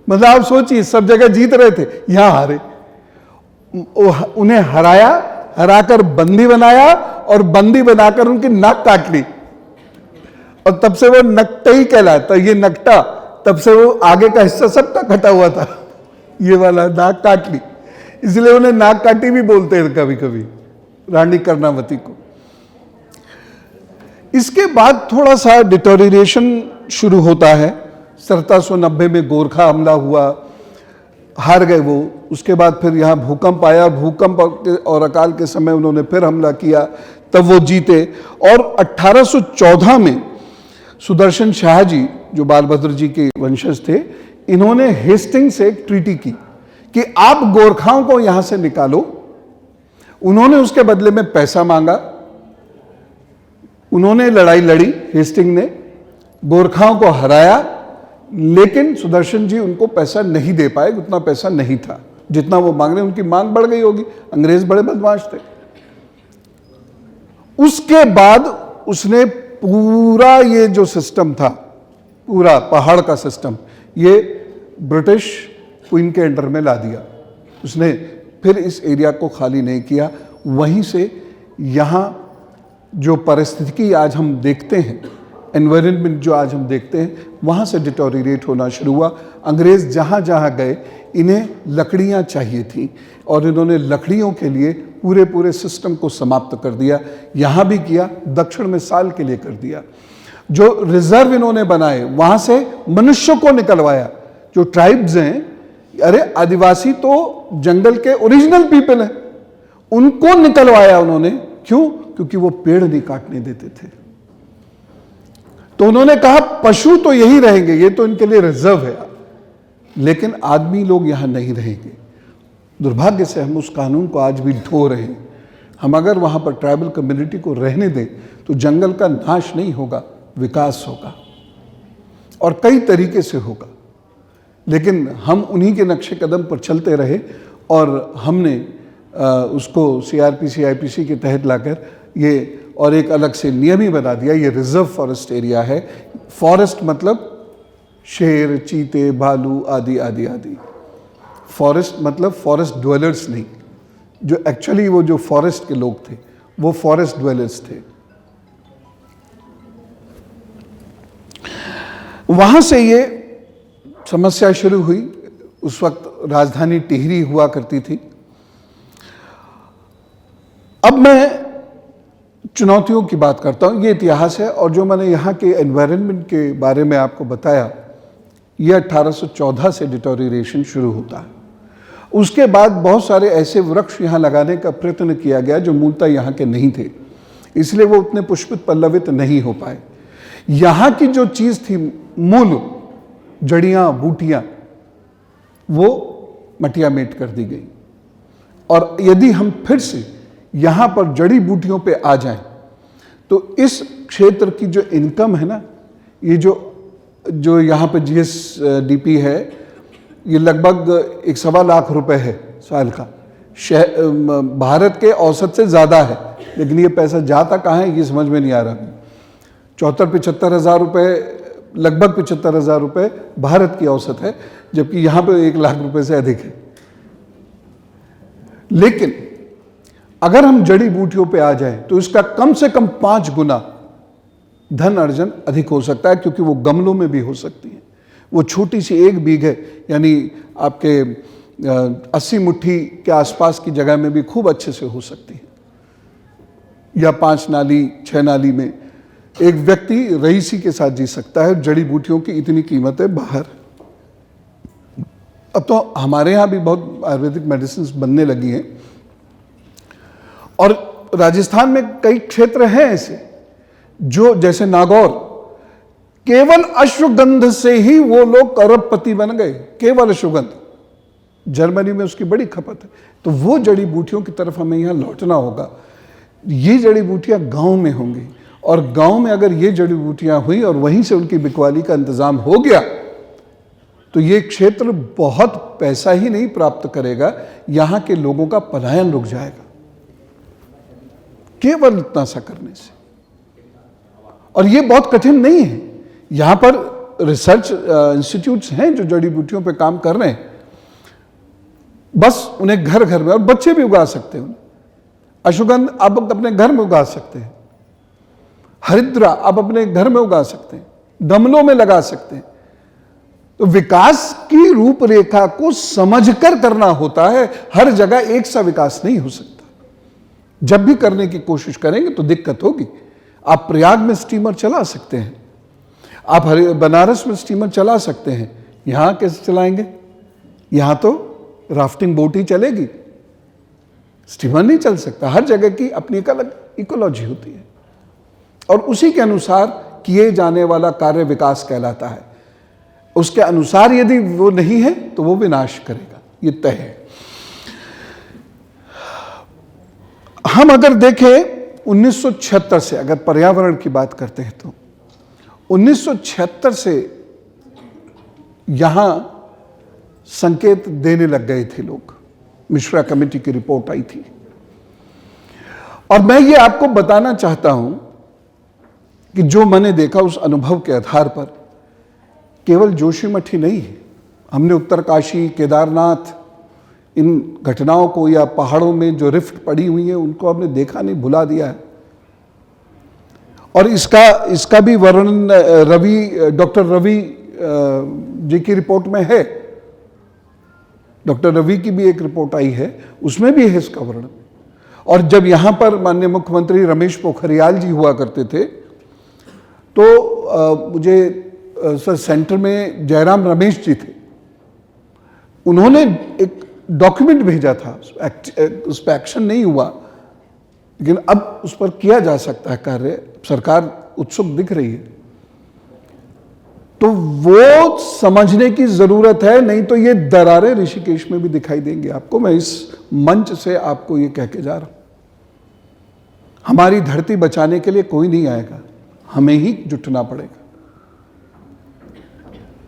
मतलब आप सोचिए, सब जगह जीत रहे थे, यहां हारे, उन्हें हराकर बंदी बनाया, और बंदी बनाकर उनकी नाक काट ली, और तब से वो नकटा ही कहलाता। ये नकटा, तब से वो आगे का हिस्सा सबका कटा हुआ था, ये वाला नाक काट ली, इसलिए उन्हें नाक काटी भी बोलते हैं कभी कभी, रानी कर्णावती को। इसके बाद थोड़ा सा डिटोरिएशन शुरू होता है। 1790 में गोरखा हमला हुआ, हार गए वो। उसके बाद फिर यहाँ भूकंप आया, भूकंप और अकाल के समय उन्होंने फिर हमला किया, तब वो जीते। और 1814 में सुदर्शन शाह जी, जो बाल भद्र जी के वंशज थे, इन्होंने हेस्टिंग से एक ट्रीटी की कि आप गोरखाओं को यहां से निकालो। उन्होंने उसके बदले में पैसा मांगा, उन्होंने लड़ाई लड़ी, हेस्टिंग ने गोरखाओं को हराया, लेकिन सुदर्शन जी उनको पैसा नहीं दे पाए, उतना पैसा नहीं था जितना वो मांग रहे। उनकी मांग बढ़ गई होगी, अंग्रेज बड़े बदमाश थे। उसके बाद उसने पूरा ये जो सिस्टम था, पूरा पहाड़ का सिस्टम, ये ब्रिटिश क्वीन के अंडर में ला दिया। उसने फिर इस एरिया को खाली नहीं किया। वहीं से यहाँ जो परिस्थिति आज हम देखते हैं, एनवायरनमेंट जो आज हम देखते हैं, वहाँ से डिटोरिएट होना शुरू हुआ। अंग्रेज़ जहाँ जहाँ गए, इन्हें लकड़ियाँ चाहिए थी, और इन्होंने लकड़ियों के लिए पूरे सिस्टम को समाप्त कर दिया। यहाँ भी किया, दक्षिण में साल के लिए कर दिया। जो रिजर्व इन्होंने बनाए, वहाँ से मनुष्यों को निकलवाया। जो ट्राइब्स हैं, अरे आदिवासी तो जंगल के ओरिजिनल पीपल हैं, उनको निकलवाया उन्होंने। क्यों? क्योंकि वो पेड़ नहीं काटने देते थे। तो उन्होंने कहा पशु तो यही रहेंगे, ये तो इनके लिए रिजर्व है, लेकिन आदमी लोग यहां नहीं रहेंगे। दुर्भाग्य से हम उस कानून को आज भी ढो रहे हैं। हम अगर वहां पर ट्राइबल कम्युनिटी को रहने दें तो जंगल का नाश नहीं होगा, विकास होगा, और कई तरीके से होगा। लेकिन हम उन्हीं के नक्शे कदम पर चलते रहे, और हमने उसको CRPC IPC के तहत लाकर ये और एक अलग से नियम ही बना दिया। ये रिजर्व फॉरेस्ट एरिया है। फॉरेस्ट मतलब शेर, चीते, भालू आदि आदि आदि। फॉरेस्ट मतलब फॉरेस्ट ड्वेलर्स नहीं, जो एक्चुअली वो जो फॉरेस्ट के लोग थे वो फॉरेस्ट ड्वेलर्स थे। वहां से ये समस्या शुरू हुई। उस वक्त राजधानी टिहरी हुआ करती थी। अब मैं चुनौतियों की बात करता हूँ, ये इतिहास है, और जो मैंने यहाँ के एनवायरनमेंट के बारे में आपको बताया, ये 1814 से डिटोरिएशन शुरू होता है। उसके बाद बहुत सारे ऐसे वृक्ष यहाँ लगाने का प्रयत्न किया गया जो मूलतः यहाँ के नहीं थे, इसलिए वो उतने पुष्पित पल्लवित नहीं हो पाए। यहाँ की जो चीज़ थी, मूल जड़ियाँ बूटियाँ, वो मटियामेट कर दी गई। और यदि हम फिर से यहाँ पर जड़ी बूटियों पे आ जाएं, तो इस क्षेत्र की जो इनकम है ना, ये जो यहाँ पे GSDP है, ये लगभग 1.25 लाख रुपए है साल का। भारत के औसत से ज़्यादा है, लेकिन ये पैसा जाता कहाँ है ये समझ में नहीं आ रहा। 74-75 हज़ार रुपये, लगभग 75 हज़ार रुपये भारत की औसत है, जबकि यहाँ पे 1 लाख रुपए से अधिक है। लेकिन अगर हम जड़ी बूटियों पे आ जाएं तो इसका कम से कम 5 गुना धन अर्जन अधिक हो सकता है, क्योंकि वो गमलों में भी हो सकती है। वो छोटी सी 1 बीघे यानी आपके 80 मुट्ठी के आसपास की जगह में भी खूब अच्छे से हो सकती है, या 5 नाली 6 नाली में एक व्यक्ति रईसी के साथ जी सकता है। जड़ी बूटियों की इतनी कीमत है बाहर। अब तो हमारे यहाँ भी बहुत आयुर्वेदिक मेडिसिन बनने लगी हैं, और राजस्थान में कई क्षेत्र हैं ऐसे जो, जैसे नागौर, केवल अश्वगंध से ही वो लोग करोड़पति बन गए, केवल अश्वगंध। जर्मनी में उसकी बड़ी खपत है। तो वो जड़ी बूटियों की तरफ हमें यहाँ लौटना होगा। ये जड़ी बूटियाँ गांव में होंगी, और गांव में अगर ये जड़ी बूटियाँ हुई और वहीं से उनकी बिकवाली का इंतजाम हो गया, तो ये क्षेत्र बहुत पैसा ही नहीं प्राप्त करेगा, यहाँ के लोगों का पलायन रुक जाएगा केवल इतना सा करने से। और ये बहुत कठिन नहीं है। यहाँ पर रिसर्च इंस्टीट्यूट्स हैं जो जड़ी बूटियों पे काम कर रहे हैं, बस उन्हें घर घर में, और बच्चे भी उगा सकते हैं। अश्वगंध आप अपने घर में उगा सकते हैं, हरिद्रा आप अपने घर में उगा सकते हैं, गमलों में लगा सकते हैं। तो विकास की रूपरेखा को समझकर करना होता है। हर जगह एक सा विकास नहीं हो सकता। जब भी करने की कोशिश करेंगे तो दिक्कत होगी। आप प्रयाग में स्टीमर चला सकते हैं, आप बनारस में स्टीमर चला सकते हैं, यहां कैसे चलाएंगे? यहां तो राफ्टिंग बोट ही चलेगी, स्टीमर नहीं चल सकता। हर जगह की अपनी एक अलग इकोलॉजी होती है, और उसी के अनुसार किए जाने वाला कार्य विकास कहलाता है। उसके अनुसार यदि वो नहीं है तो वो विनाश करेगा, ये तय है। हम अगर देखें 1976 से, अगर पर्यावरण की बात करते हैं तो 1976 से यहां संकेत देने लग गए थे लोग। मिश्रा कमेटी की रिपोर्ट आई थी, और मैं ये आपको बताना चाहता हूं कि जो मैंने देखा उस अनुभव के आधार पर, केवल जोशीमठ ही नहीं है। हमने उत्तरकाशी, केदारनाथ, इन घटनाओं को, या पहाड़ों में जो रिफ्ट पड़ी हुई है उनको हमने देखा नहीं, भुला दिया है। और इसका भी वर्णन डॉक्टर रवि जी की रिपोर्ट में है। डॉक्टर रवि की भी एक रिपोर्ट आई है, उसमें भी है इसका वर्णन। और जब यहाँ पर माननीय मुख्यमंत्री रमेश पोखरियाल जी हुआ करते थे, तो मुझे सर सेंटर में जयराम रमेश जी थे, उन्होंने एक डॉक्यूमेंट भेजा था। उस पर एक्शन नहीं हुआ, लेकिन अब उस पर किया जा सकता है कार्य। सरकार उत्सुक दिख रही है, तो वो समझने की जरूरत है। नहीं तो ये दरारें ऋषिकेश में भी दिखाई देंगे आपको। मैं इस मंच से आपको ये कह के जा रहा हूं, हमारी धरती बचाने के लिए कोई नहीं आएगा, हमें ही जुटना पड़ेगा।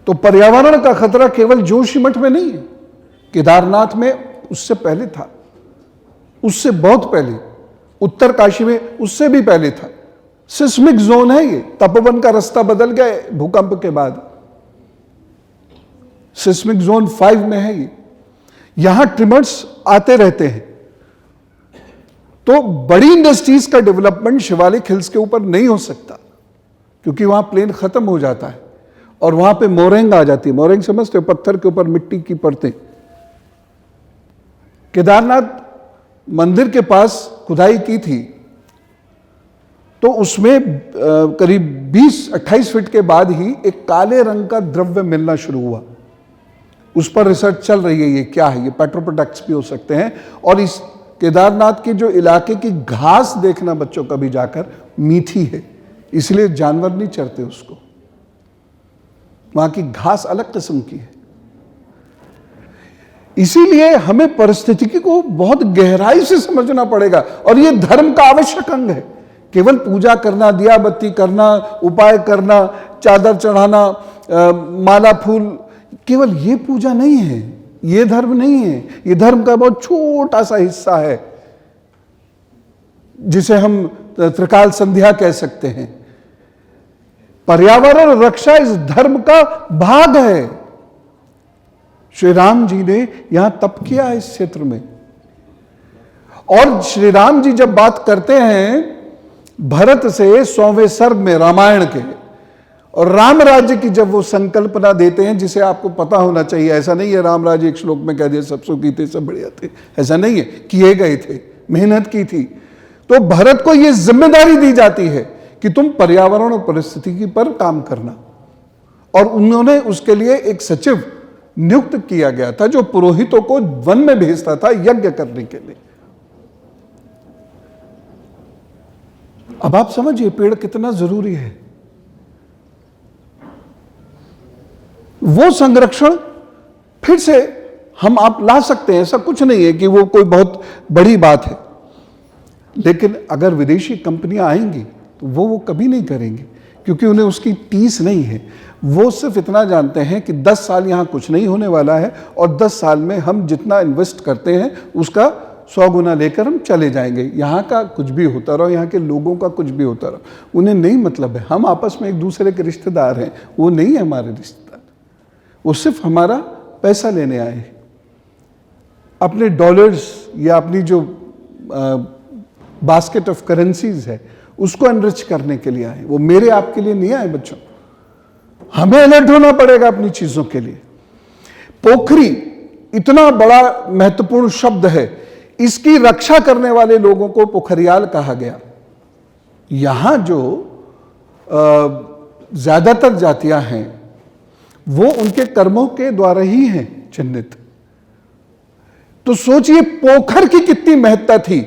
तो पर्यावरण का खतरा केवल जोशीमठ में नहीं है, केदारनाथ में उससे पहले था, उससे बहुत पहले उत्तरकाशी में उससे भी पहले था। सिस्मिक जोन है ये, तपोवन का रास्ता बदल गया भूकंप के बाद, सिस्मिक जोन 5 में है ये। यहां ट्रिमर्स आते रहते हैं, तो बड़ी इंडस्ट्रीज का डेवलपमेंट शिवालिक हिल्स के ऊपर नहीं हो सकता, क्योंकि वहां प्लेन खत्म हो जाता है और वहां पे मोरंग आ जाती है। मोरंग समझते हो, पत्थर के ऊपर मिट्टी की परतें। केदारनाथ मंदिर के पास खुदाई की थी, तो उसमें करीब 20-28 फीट के बाद ही एक काले रंग का द्रव्य मिलना शुरू हुआ। उस पर रिसर्च चल रही है, ये क्या है, ये पेट्रोप्रोडक्ट्स भी हो सकते हैं। और इस केदारनाथ के जो इलाके की घास देखना बच्चों कभी जाकर, मीठी है, इसलिए जानवर नहीं चरते उसको, वहां की घास अलग किस्म की है। इसीलिए हमें परिस्थिति को बहुत गहराई से समझना पड़ेगा, और यह धर्म का आवश्यक अंग है। केवल पूजा करना, दिया बत्ती करना, उपाय करना, चादर चढ़ाना, माला फूल, केवल ये पूजा नहीं है, ये धर्म नहीं है। ये धर्म का बहुत छोटा सा हिस्सा है, जिसे हम त्रिकाल संध्या कह सकते हैं। पर्यावरण रक्षा इस धर्म का भाग है। श्री राम जी ने यहां तप किया इस क्षेत्र में, और श्री राम जी जब बात करते हैं भरत से 100वें सर्ग में रामायण के, और राम राज्य की जब वो संकल्पना देते हैं, जिसे आपको पता होना चाहिए, ऐसा नहीं है राम राज्य एक श्लोक में कह दिया सब सुखी थे सब बढ़िया थे, ऐसा नहीं है, किए गए थे, मेहनत की थी। तो भरत को यह जिम्मेदारी दी जाती है कि तुम पर्यावरण और परिस्थिति पर काम करना, और उन्होंने उसके लिए एक सचिव नियुक्त किया गया था जो पुरोहितों को वन में भेजता था यज्ञ करने के लिए। अब आप समझिए पेड़ कितना जरूरी है। वो संरक्षण फिर से हम आप ला सकते हैं, ऐसा कुछ नहीं है कि वो कोई बहुत बड़ी बात है, लेकिन अगर विदेशी कंपनियां आएंगी तो वो कभी नहीं करेंगी, क्योंकि उन्हें उसकी टीस नहीं है। वो सिर्फ इतना जानते हैं कि 10 साल यहां कुछ नहीं होने वाला है, और 10 साल में हम जितना इन्वेस्ट करते हैं उसका 100 गुना लेकर हम चले जाएंगे। यहाँ का कुछ भी होता रहो, यहाँ के लोगों का कुछ भी होता रहो, उन्हें नहीं मतलब है। हम आपस में एक दूसरे के रिश्तेदार हैं, वो नहीं है हमारे रिश्तेदार, वो सिर्फ हमारा पैसा लेने आए हैं। अपने डॉलर्स या अपनी जो बास्केट ऑफ करेंसीज है उसको एनरिच करने के लिए आए, वो मेरे आपके लिए नहीं आए बच्चों। हमें अलर्ट होना पड़ेगा अपनी चीजों के लिए। पोखरी इतना बड़ा महत्वपूर्ण शब्द है, इसकी रक्षा करने वाले लोगों को पोखरियाल कहा गया। यहां जो ज्यादातर जातियां हैं वो उनके कर्मों के द्वारा ही हैं चिन्हित। तो सोचिए पोखर की कितनी महत्ता थी,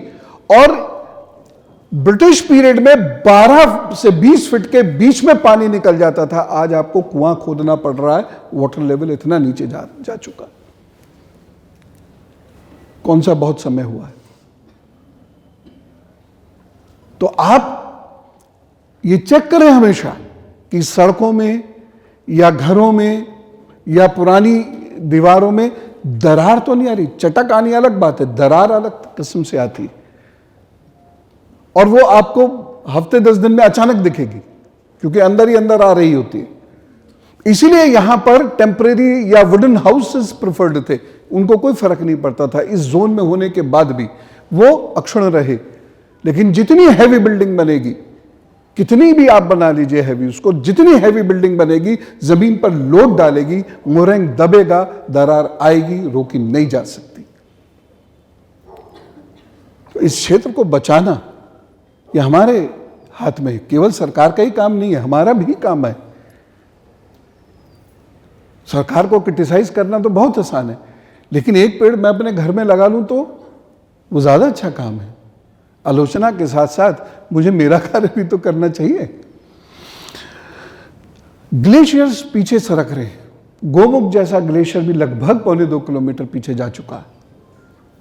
और ब्रिटिश पीरियड में 12 से 20 फीट के बीच में पानी निकल जाता था। आज आपको कुआं खोदना पड़ रहा है, वाटर लेवल इतना नीचे जा चुका। कौन सा बहुत समय हुआ है। तो आप ये चेक करें हमेशा कि सड़कों में या घरों में या पुरानी दीवारों में दरार तो नहीं आ रही। चटक आनी अलग बात है, दरार अलग किस्म से आती है, और वो आपको हफ्ते 10 दिन में अचानक दिखेगी, क्योंकि अंदर ही अंदर आ रही होती है। इसीलिए यहां पर टेम्परेरी या वुडन हाउसेस प्रेफर्ड थे, उनको कोई फर्क नहीं पड़ता था। इस जोन में होने के बाद भी वो अक्षुण्ण रहे। लेकिन जितनी हैवी बिल्डिंग बनेगी, कितनी भी आप बना लीजिए हैवी, उसको जितनी हैवी बिल्डिंग बनेगी, जमीन पर लोड डालेगी, मोरंग दबेगा, दरार आएगी, रोकी नहीं जा सकती। तो इस क्षेत्र को बचाना ये हमारे हाथ में है। केवल सरकार का ही काम नहीं है, हमारा भी काम है। सरकार को क्रिटिसाइज करना तो बहुत आसान है, लेकिन एक पेड़ मैं अपने घर में लगा लूं तो वो ज्यादा अच्छा काम है। आलोचना के साथ साथ मुझे मेरा कार्य भी तो करना चाहिए। ग्लेशियर्स पीछे सरक रहे हैं। गोमुख जैसा ग्लेशियर भी लगभग 1.25 किलोमीटर पीछे जा चुका है।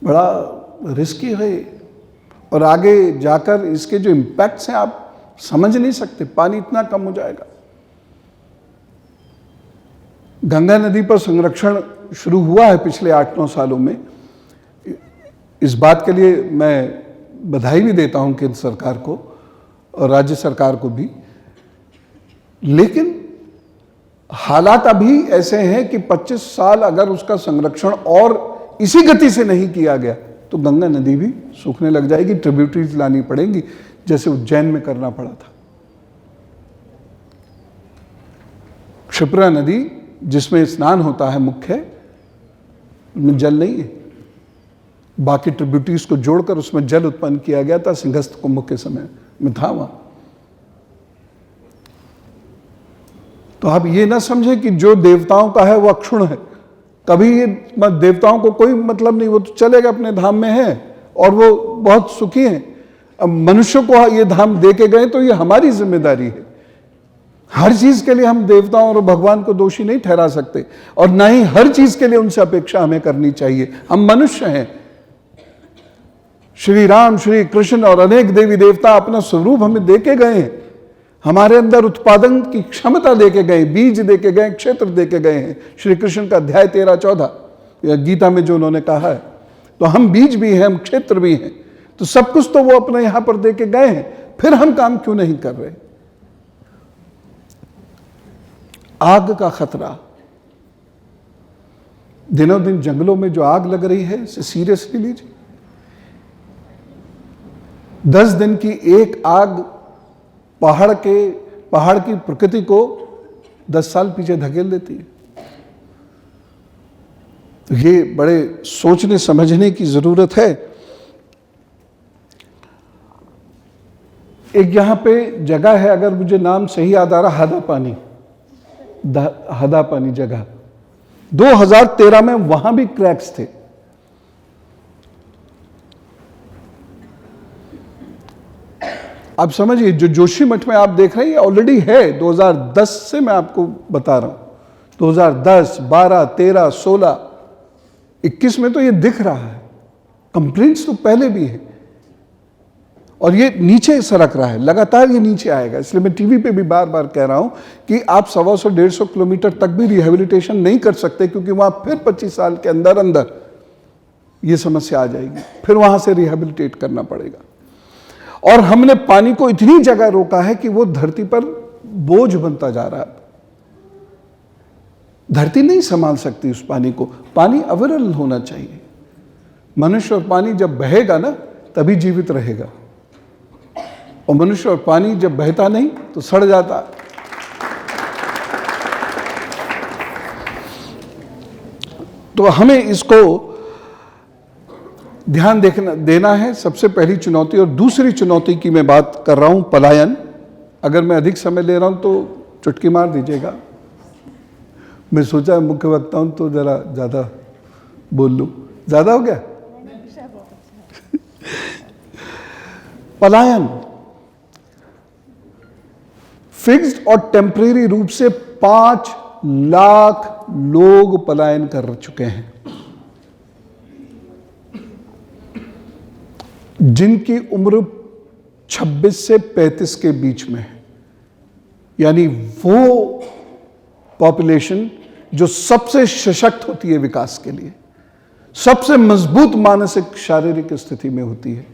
बड़ा रिस्की है, और आगे जाकर इसके जो इंपैक्ट्स हैं आप समझ नहीं सकते। पानी इतना कम हो जाएगा। गंगा नदी पर संरक्षण शुरू हुआ है पिछले 8-9 सालों में। इस बात के लिए मैं बधाई भी देता हूं केंद्र सरकार को और राज्य सरकार को भी। लेकिन हालात अभी ऐसे हैं कि 25 साल अगर उसका संरक्षण और इसी गति से नहीं किया गया तो गंगा नदी भी सूखने लग जाएगी। ट्रिब्यूटरीज लानी पड़ेंगी, जैसे उज्जैन में करना पड़ा था। क्षिप्रा नदी जिसमें स्नान होता है मुख्य, उसमें जल नहीं है। बाकी ट्रिब्यूटरीज को जोड़कर उसमें जल उत्पन्न किया गया था। सिंहस्थ कुंभ के समय में था वहां। तो आप ये ना समझे कि जो देवताओं का है वो अक्षुण्ण है। कभी ये देवताओं को कोई मतलब नहीं, वो तो चले गए अपने धाम में हैं और वो बहुत सुखी हैं। अब मनुष्य को ये धाम दे के गए तो ये हमारी जिम्मेदारी है। हर चीज के लिए हम देवताओं और भगवान को दोषी नहीं ठहरा सकते, और ना ही हर चीज के लिए उनसे अपेक्षा हमें करनी चाहिए। हम मनुष्य हैं। श्री राम, श्री कृष्ण और अनेक देवी देवता अपना स्वरूप हमें दे के गए हैं, हमारे अंदर उत्पादन की क्षमता दे के गए, बीज दे के गए, क्षेत्र दे के गए हैं। श्री कृष्ण का अध्याय 13-14 गीता में जो उन्होंने कहा है, तो हम बीज भी हैं, हम क्षेत्र भी हैं, तो सब कुछ तो वो अपने यहां पर दे के गए हैं, फिर हम काम क्यों नहीं कर रहे? आग का खतरा, दिनों दिन जंगलों में जो आग लग रही है, इसे सीरियसली लीजिए। 10 दिन की एक आग पहाड़ की प्रकृति को 10 साल पीछे धकेल देती है। तो ये बड़े सोचने समझने की जरूरत है। एक यहां पे जगह है, अगर मुझे नाम सही याद आ रहा, हदापानी जगह, 2013 में वहां भी क्रैक्स थे। आप समझिए, जो जोशीमठ में आप देख रहे हैं, ये ऑलरेडी है 2010 से, मैं आपको बता रहा हूं। 2010, 12, 13, 16, 21 में तो ये दिख रहा है। कंप्लेंट्स तो पहले भी है, और ये नीचे सरक रहा है, लगातार ये नीचे आएगा। इसलिए मैं टीवी पे भी बार बार कह रहा हूं कि आप 125-150 किलोमीटर तक भी रिहेबिलिटेशन नहीं कर सकते, क्योंकि वहां फिर 25 साल के अंदर अंदर ये समस्या आ जाएगी, फिर वहां से रिहेबिलिटेट करना पड़ेगा। और हमने पानी को इतनी जगह रोका है कि वो धरती पर बोझ बनता जा रहा है। धरती नहीं संभाल सकती उस पानी को। पानी अविरल होना चाहिए। मनुष्य और पानी जब बहेगा ना, तभी जीवित रहेगा, और मनुष्य और पानी जब बहता नहीं तो सड़ जाता। तो हमें इसको ध्यान देना है, सबसे पहली चुनौती। और दूसरी चुनौती की मैं बात कर रहा हूं, पलायन। अगर मैं अधिक समय ले रहा हूं तो चुटकी मार दीजिएगा। मैं सोचा मुख्य वक्ता हूं तो जरा ज्यादा बोल लूं। ज्यादा हो गया? पलायन फिक्स्ड और टेम्परेरी रूप से 5 लाख लोग पलायन कर चुके हैं, जिनकी उम्र 26 से 35 के बीच में है। यानी वो पॉपुलेशन जो सबसे सशक्त होती है विकास के लिए, सबसे मजबूत मानसिक शारीरिक स्थिति में होती है,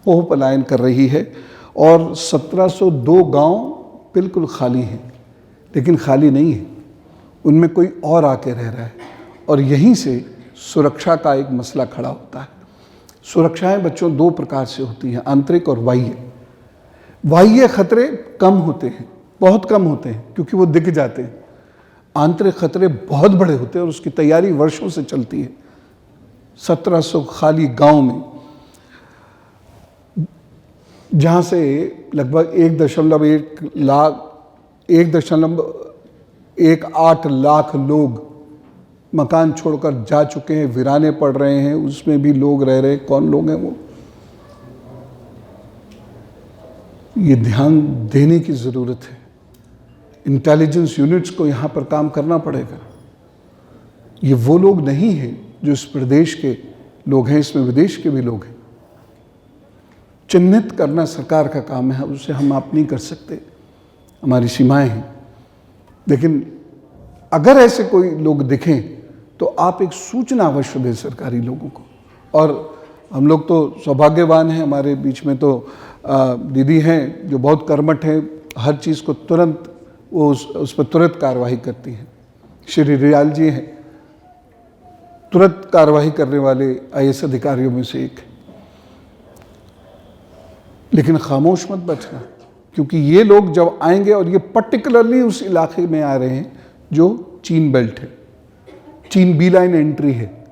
वो पलायन कर रही है। और 1702 गांव बिल्कुल खाली हैं, लेकिन खाली नहीं है, उनमें कोई और आके रह रहा है, और यहीं से सुरक्षा का एक मसला खड़ा होता है। सुरक्षाएं बच्चों 2 प्रकार से होती हैं, आंतरिक और बाह्य। बाह्य खतरे कम होते हैं, बहुत कम होते हैं, क्योंकि वो दिख जाते हैं। आंतरिक खतरे बहुत बड़े होते हैं, और उसकी तैयारी वर्षों से चलती है। 1700 खाली गांव में, जहां से लगभग 1.18 लाख लोग मकान छोड़कर जा चुके हैं, वीराने पड़ रहे हैं, उसमें भी लोग रह रहे हैं। कौन लोग हैं वो? ये ध्यान देने की जरूरत है। इंटेलिजेंस यूनिट्स को यहां पर काम करना पड़ेगा। ये वो लोग नहीं हैं जो इस प्रदेश के लोग हैं, इसमें विदेश के भी लोग हैं। चिन्हित करना सरकार का काम है, उसे हम आप नहीं कर सकते, हमारी सीमाएं हैं। लेकिन अगर ऐसे कोई लोग दिखें तो आप एक सूचना अवश्य दें सरकारी लोगों को। और हम लोग तो सौभाग्यवान हैं, हमारे बीच में तो दीदी हैं जो बहुत कर्मठ हैं, हर चीज़ को तुरंत वो उस पर तुरंत कार्रवाई करती हैं। श्री रियाल जी हैं, तुरंत कार्रवाई करने वाले IAS अधिकारियों में से एक। लेकिन खामोश मत बैठना, क्योंकि ये लोग जब आएंगे, और ये पर्टिकुलरली उस इलाके में आ रहे हैं जो चीन बेल्ट है, चीन बी लाइन एंट्री है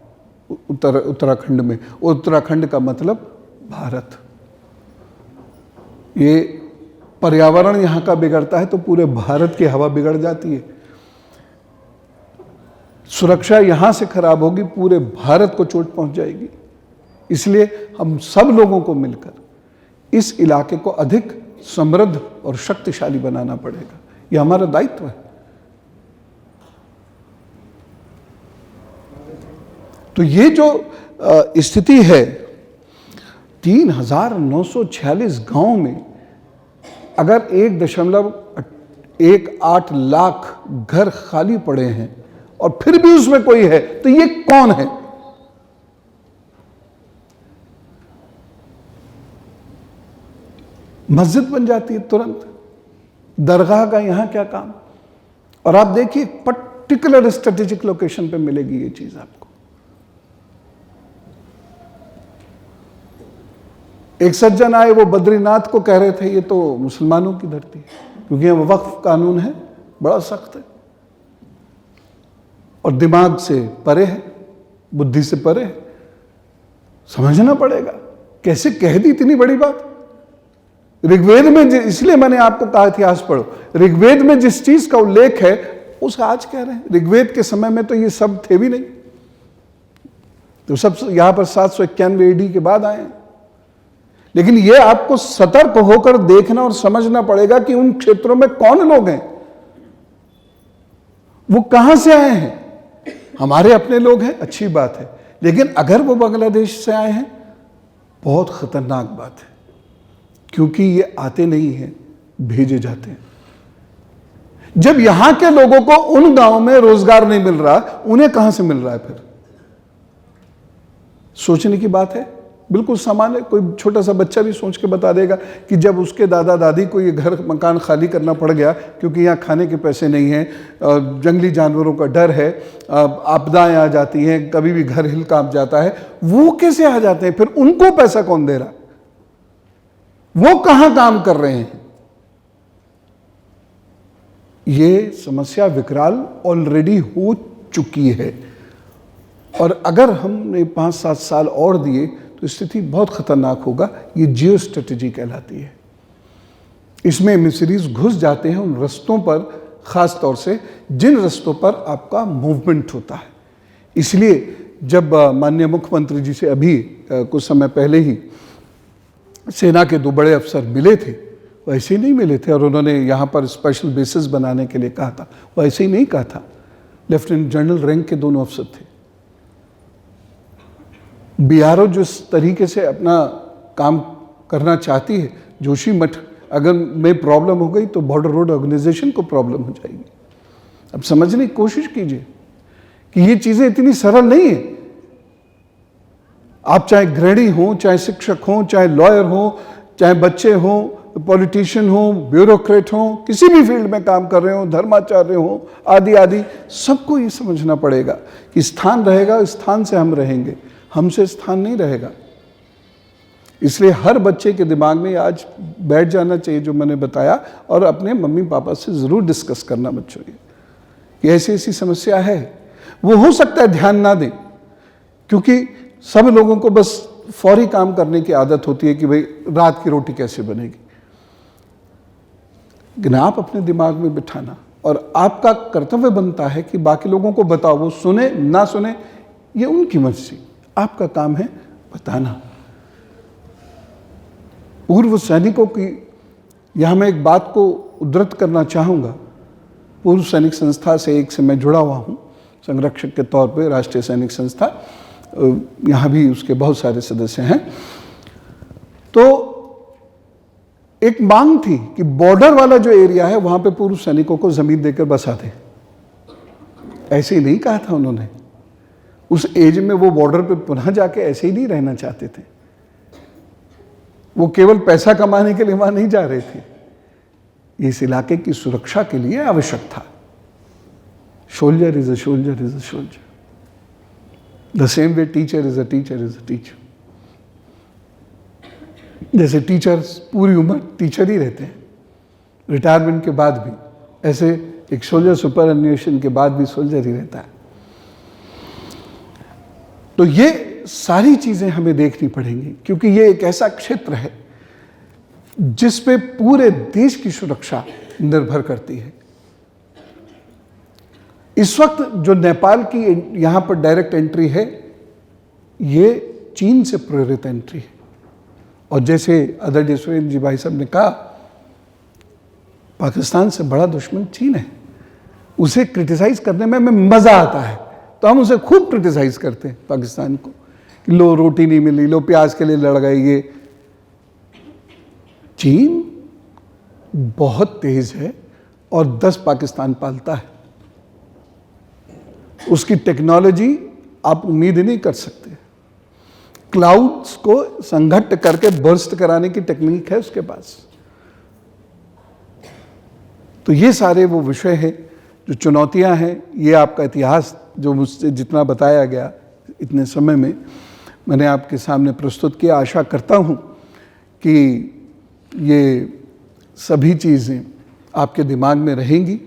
उत्तराखंड में। उत्तराखंड का मतलब भारत। ये पर्यावरण यहाँ का बिगड़ता है तो पूरे भारत की हवा बिगड़ जाती है। सुरक्षा यहां से खराब होगी, पूरे भारत को चोट पहुंच जाएगी। इसलिए हम सब लोगों को मिलकर इस इलाके को अधिक समृद्ध और शक्तिशाली बनाना पड़ेगा। यह हमारा दायित्व है। तो ये जो स्थिति है, 3,946 गांव में अगर 1.18 लाख घर खाली पड़े हैं और फिर भी उसमें कोई है, तो ये कौन है? मस्जिद बन जाती है तुरंत, दरगाह का यहां क्या काम। और आप देखिए पर्टिकुलर स्ट्रेटेजिक लोकेशन पे मिलेगी ये चीज आपको। एक सज्जन आए, वो बद्रीनाथ को कह रहे थे ये तो मुसलमानों की धरती है, क्योंकि यहाँ वक्फ कानून है, बड़ा सख्त है और दिमाग से परे है, बुद्धि से परे है। समझना पड़ेगा, कैसे कह दी इतनी बड़ी बात। ऋग्वेद में, इसलिए मैंने आपको कहा इतिहास पढ़ो, ऋग्वेद में जिस चीज का उल्लेख है उसका आज कह रहे हैं। ऋग्वेद के समय में तो ये सब थे भी नहीं, तो सब यहां पर 791 AD के बाद आए हैं। लेकिन ये आपको सतर्क होकर देखना और समझना पड़ेगा कि उन क्षेत्रों में कौन लोग हैं, वो कहां से आए हैं। हमारे अपने लोग हैं, अच्छी बात है, लेकिन अगर वो बांग्लादेश से आए हैं, बहुत खतरनाक बात है, क्योंकि ये आते नहीं हैं, भेजे जाते हैं। जब यहां के लोगों को उन गांवों में रोजगार नहीं मिल रहा, उन्हें कहां से मिल रहा है फिर? सोचने की बात है, बिल्कुल सामान्य। कोई छोटा सा बच्चा भी सोच के बता देगा कि जब उसके दादा दादी को ये घर मकान खाली करना पड़ गया क्योंकि यहाँ खाने के पैसे नहीं हैं, जंगली जानवरों का डर है, आपदाएं आ जाती हैं, कभी भी घर हिल कांप जाता है, वो कैसे आ जाते हैं? फिर उनको पैसा कौन दे रहा? वो कहां काम कर रहे हैं? ये समस्या विकराल ऑलरेडी हो चुकी है, और अगर हमने 5-7 साल और दिए तो स्थिति बहुत खतरनाक होगा। ये जियो स्ट्रेटेजी कहलाती है। इसमें मिसरीज घुस जाते हैं उन रस्तों पर, खास तौर से जिन रस्तों पर आपका मूवमेंट होता है। इसलिए जब माननीय मुख्यमंत्री जी से अभी कुछ समय पहले ही सेना के 2 बड़े अफसर मिले थे, वो ऐसे ही नहीं मिले थे और उन्होंने यहाँ पर स्पेशल बेसिस बनाने के लिए कहा था, वो ऐसे ही नहीं कहा था। लेफ्टिनेंट जनरल रैंक के दोनों अफसर थे। BRO जिस तरीके से अपना काम करना चाहती है, जोशी मठ अगर में प्रॉब्लम हो गई तो बॉर्डर रोड ऑर्गेनाइजेशन को प्रॉब्लम हो जाएगी। अब समझने की कोशिश कीजिए कि ये चीजें इतनी सरल नहीं है। आप चाहे गृहिणी हो, चाहे शिक्षक हो, चाहे लॉयर हो, चाहे बच्चे हो, पॉलिटिशियन हो, ब्यूरोक्रेट हो, किसी भी फील्ड में काम कर रहे हो, धर्माचार्य हो, आदि आदि, सबको ये समझना पड़ेगा कि स्थान रहेगा, स्थान से हम रहेंगे, हमसे स्थान नहीं रहेगा। इसलिए हर बच्चे के दिमाग में आज बैठ जाना चाहिए जो मैंने बताया, और अपने मम्मी पापा से ज़रूर डिस्कस करना बच्चों कि ऐसी ऐसी समस्या है। वो हो सकता है ध्यान ना दें, क्योंकि सब लोगों को बस फौरी काम करने की आदत होती है कि भाई रात की रोटी कैसे बनेगी। लेकिन आप अपने दिमाग में बिठाना, और आपका कर्तव्य बनता है कि बाकी लोगों को बताओ, वो सुने ना सुने ये उनकी मर्जी, आपका काम है बताना। पूर्व सैनिकों की यहां मैं एक बात को उद्धृत करना चाहूँगा। पूर्व सैनिक संस्था से एक से मैं जुड़ा हुआ हूँ संरक्षक के तौर पे, राष्ट्रीय सैनिक संस्था, यहाँ भी उसके बहुत सारे सदस्य हैं। तो एक मांग थी कि बॉर्डर वाला जो एरिया है वहाँ पे पूर्व सैनिकों को ज़मीन देकर बसा दें। ऐसे ही नहीं कहा था उन्होंने। उस एज में वो बॉर्डर पे पुनः जाके ऐसे ही नहीं रहना चाहते थे। वो केवल पैसा कमाने के लिए वहाँ नहीं जा रहे थे, इस इलाके की सुरक्षा के लिए आवश्यक था। Soldier is a soldier is a soldier, the same way teacher is a teacher is a teacher. जैसे टीचर्स पूरी उम्र टीचर ही रहते हैं, रिटायरमेंट के बाद भी, ऐसे एक सोल्जर सुपर एन्युएशन के बाद भी सोल्जर ही रहता है। तो ये सारी चीजें हमें देखनी पड़ेंगी, क्योंकि ये एक ऐसा क्षेत्र है जिस पे पूरे देश की सुरक्षा निर्भर करती है। इस वक्त जो नेपाल की यहाँ पर डायरेक्ट एंट्री है, ये चीन से प्रेरित एंट्री है। और जैसे आदरणीय सुरेंद्र जी भाई साहब ने कहा, पाकिस्तान से बड़ा दुश्मन चीन है। उसे क्रिटिसाइज करने में हमें मजा आता है, तो हम उसे खूब क्रिटिसाइज करते हैं पाकिस्तान को, कि लो रोटी नहीं मिली, लो प्याज के लिए लड़ गए। ये चीन बहुत तेज है और 10 पाकिस्तान पालता है। उसकी टेक्नोलॉजी आप उम्मीद ही नहीं कर सकते। क्लाउड्स को संघट्ट करके बर्स्ट कराने की टेक्निक है उसके पास। तो ये सारे वो विषय हैं जो चुनौतियां हैं। ये आपका इतिहास जो मुझसे जितना बताया गया इतने समय में मैंने आपके सामने प्रस्तुत किया। आशा करता हूं कि ये सभी चीज़ें आपके दिमाग में रहेंगी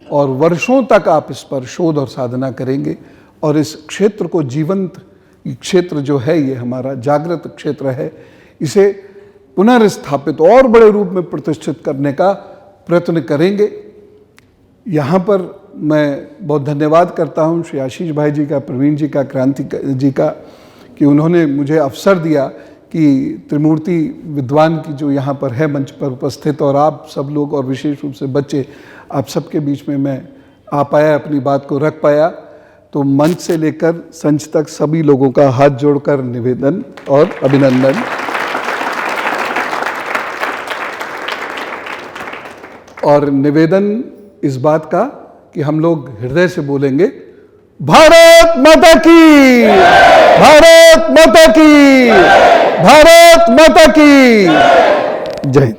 और वर्षों तक आप इस पर शोध और साधना करेंगे और इस क्षेत्र को जीवंत, क्षेत्र जो है ये हमारा जागृत क्षेत्र है, इसे पुनर्स्थापित और बड़े रूप में प्रतिष्ठित करने का प्रयत्न करेंगे। यहाँ पर मैं बहुत धन्यवाद करता हूँ श्री आशीष भाई जी का, प्रवीण जी का, क्रांति जी का, कि उन्होंने मुझे अवसर दिया कि त्रिमूर्ति विद्वान की जो यहाँ पर है मंच पर उपस्थित, और आप सब लोग और विशेष रूप से बच्चे, आप सबके बीच में मैं आ पाया, अपनी बात को रख पाया। तो मंच से लेकर संच तक सभी लोगों का हाथ जोड़कर निवेदन और अभिनंदन। और निवेदन इस बात का कि हम लोग हृदय से बोलेंगे, भारत माता की, भारत माता की, भारत माता की जय।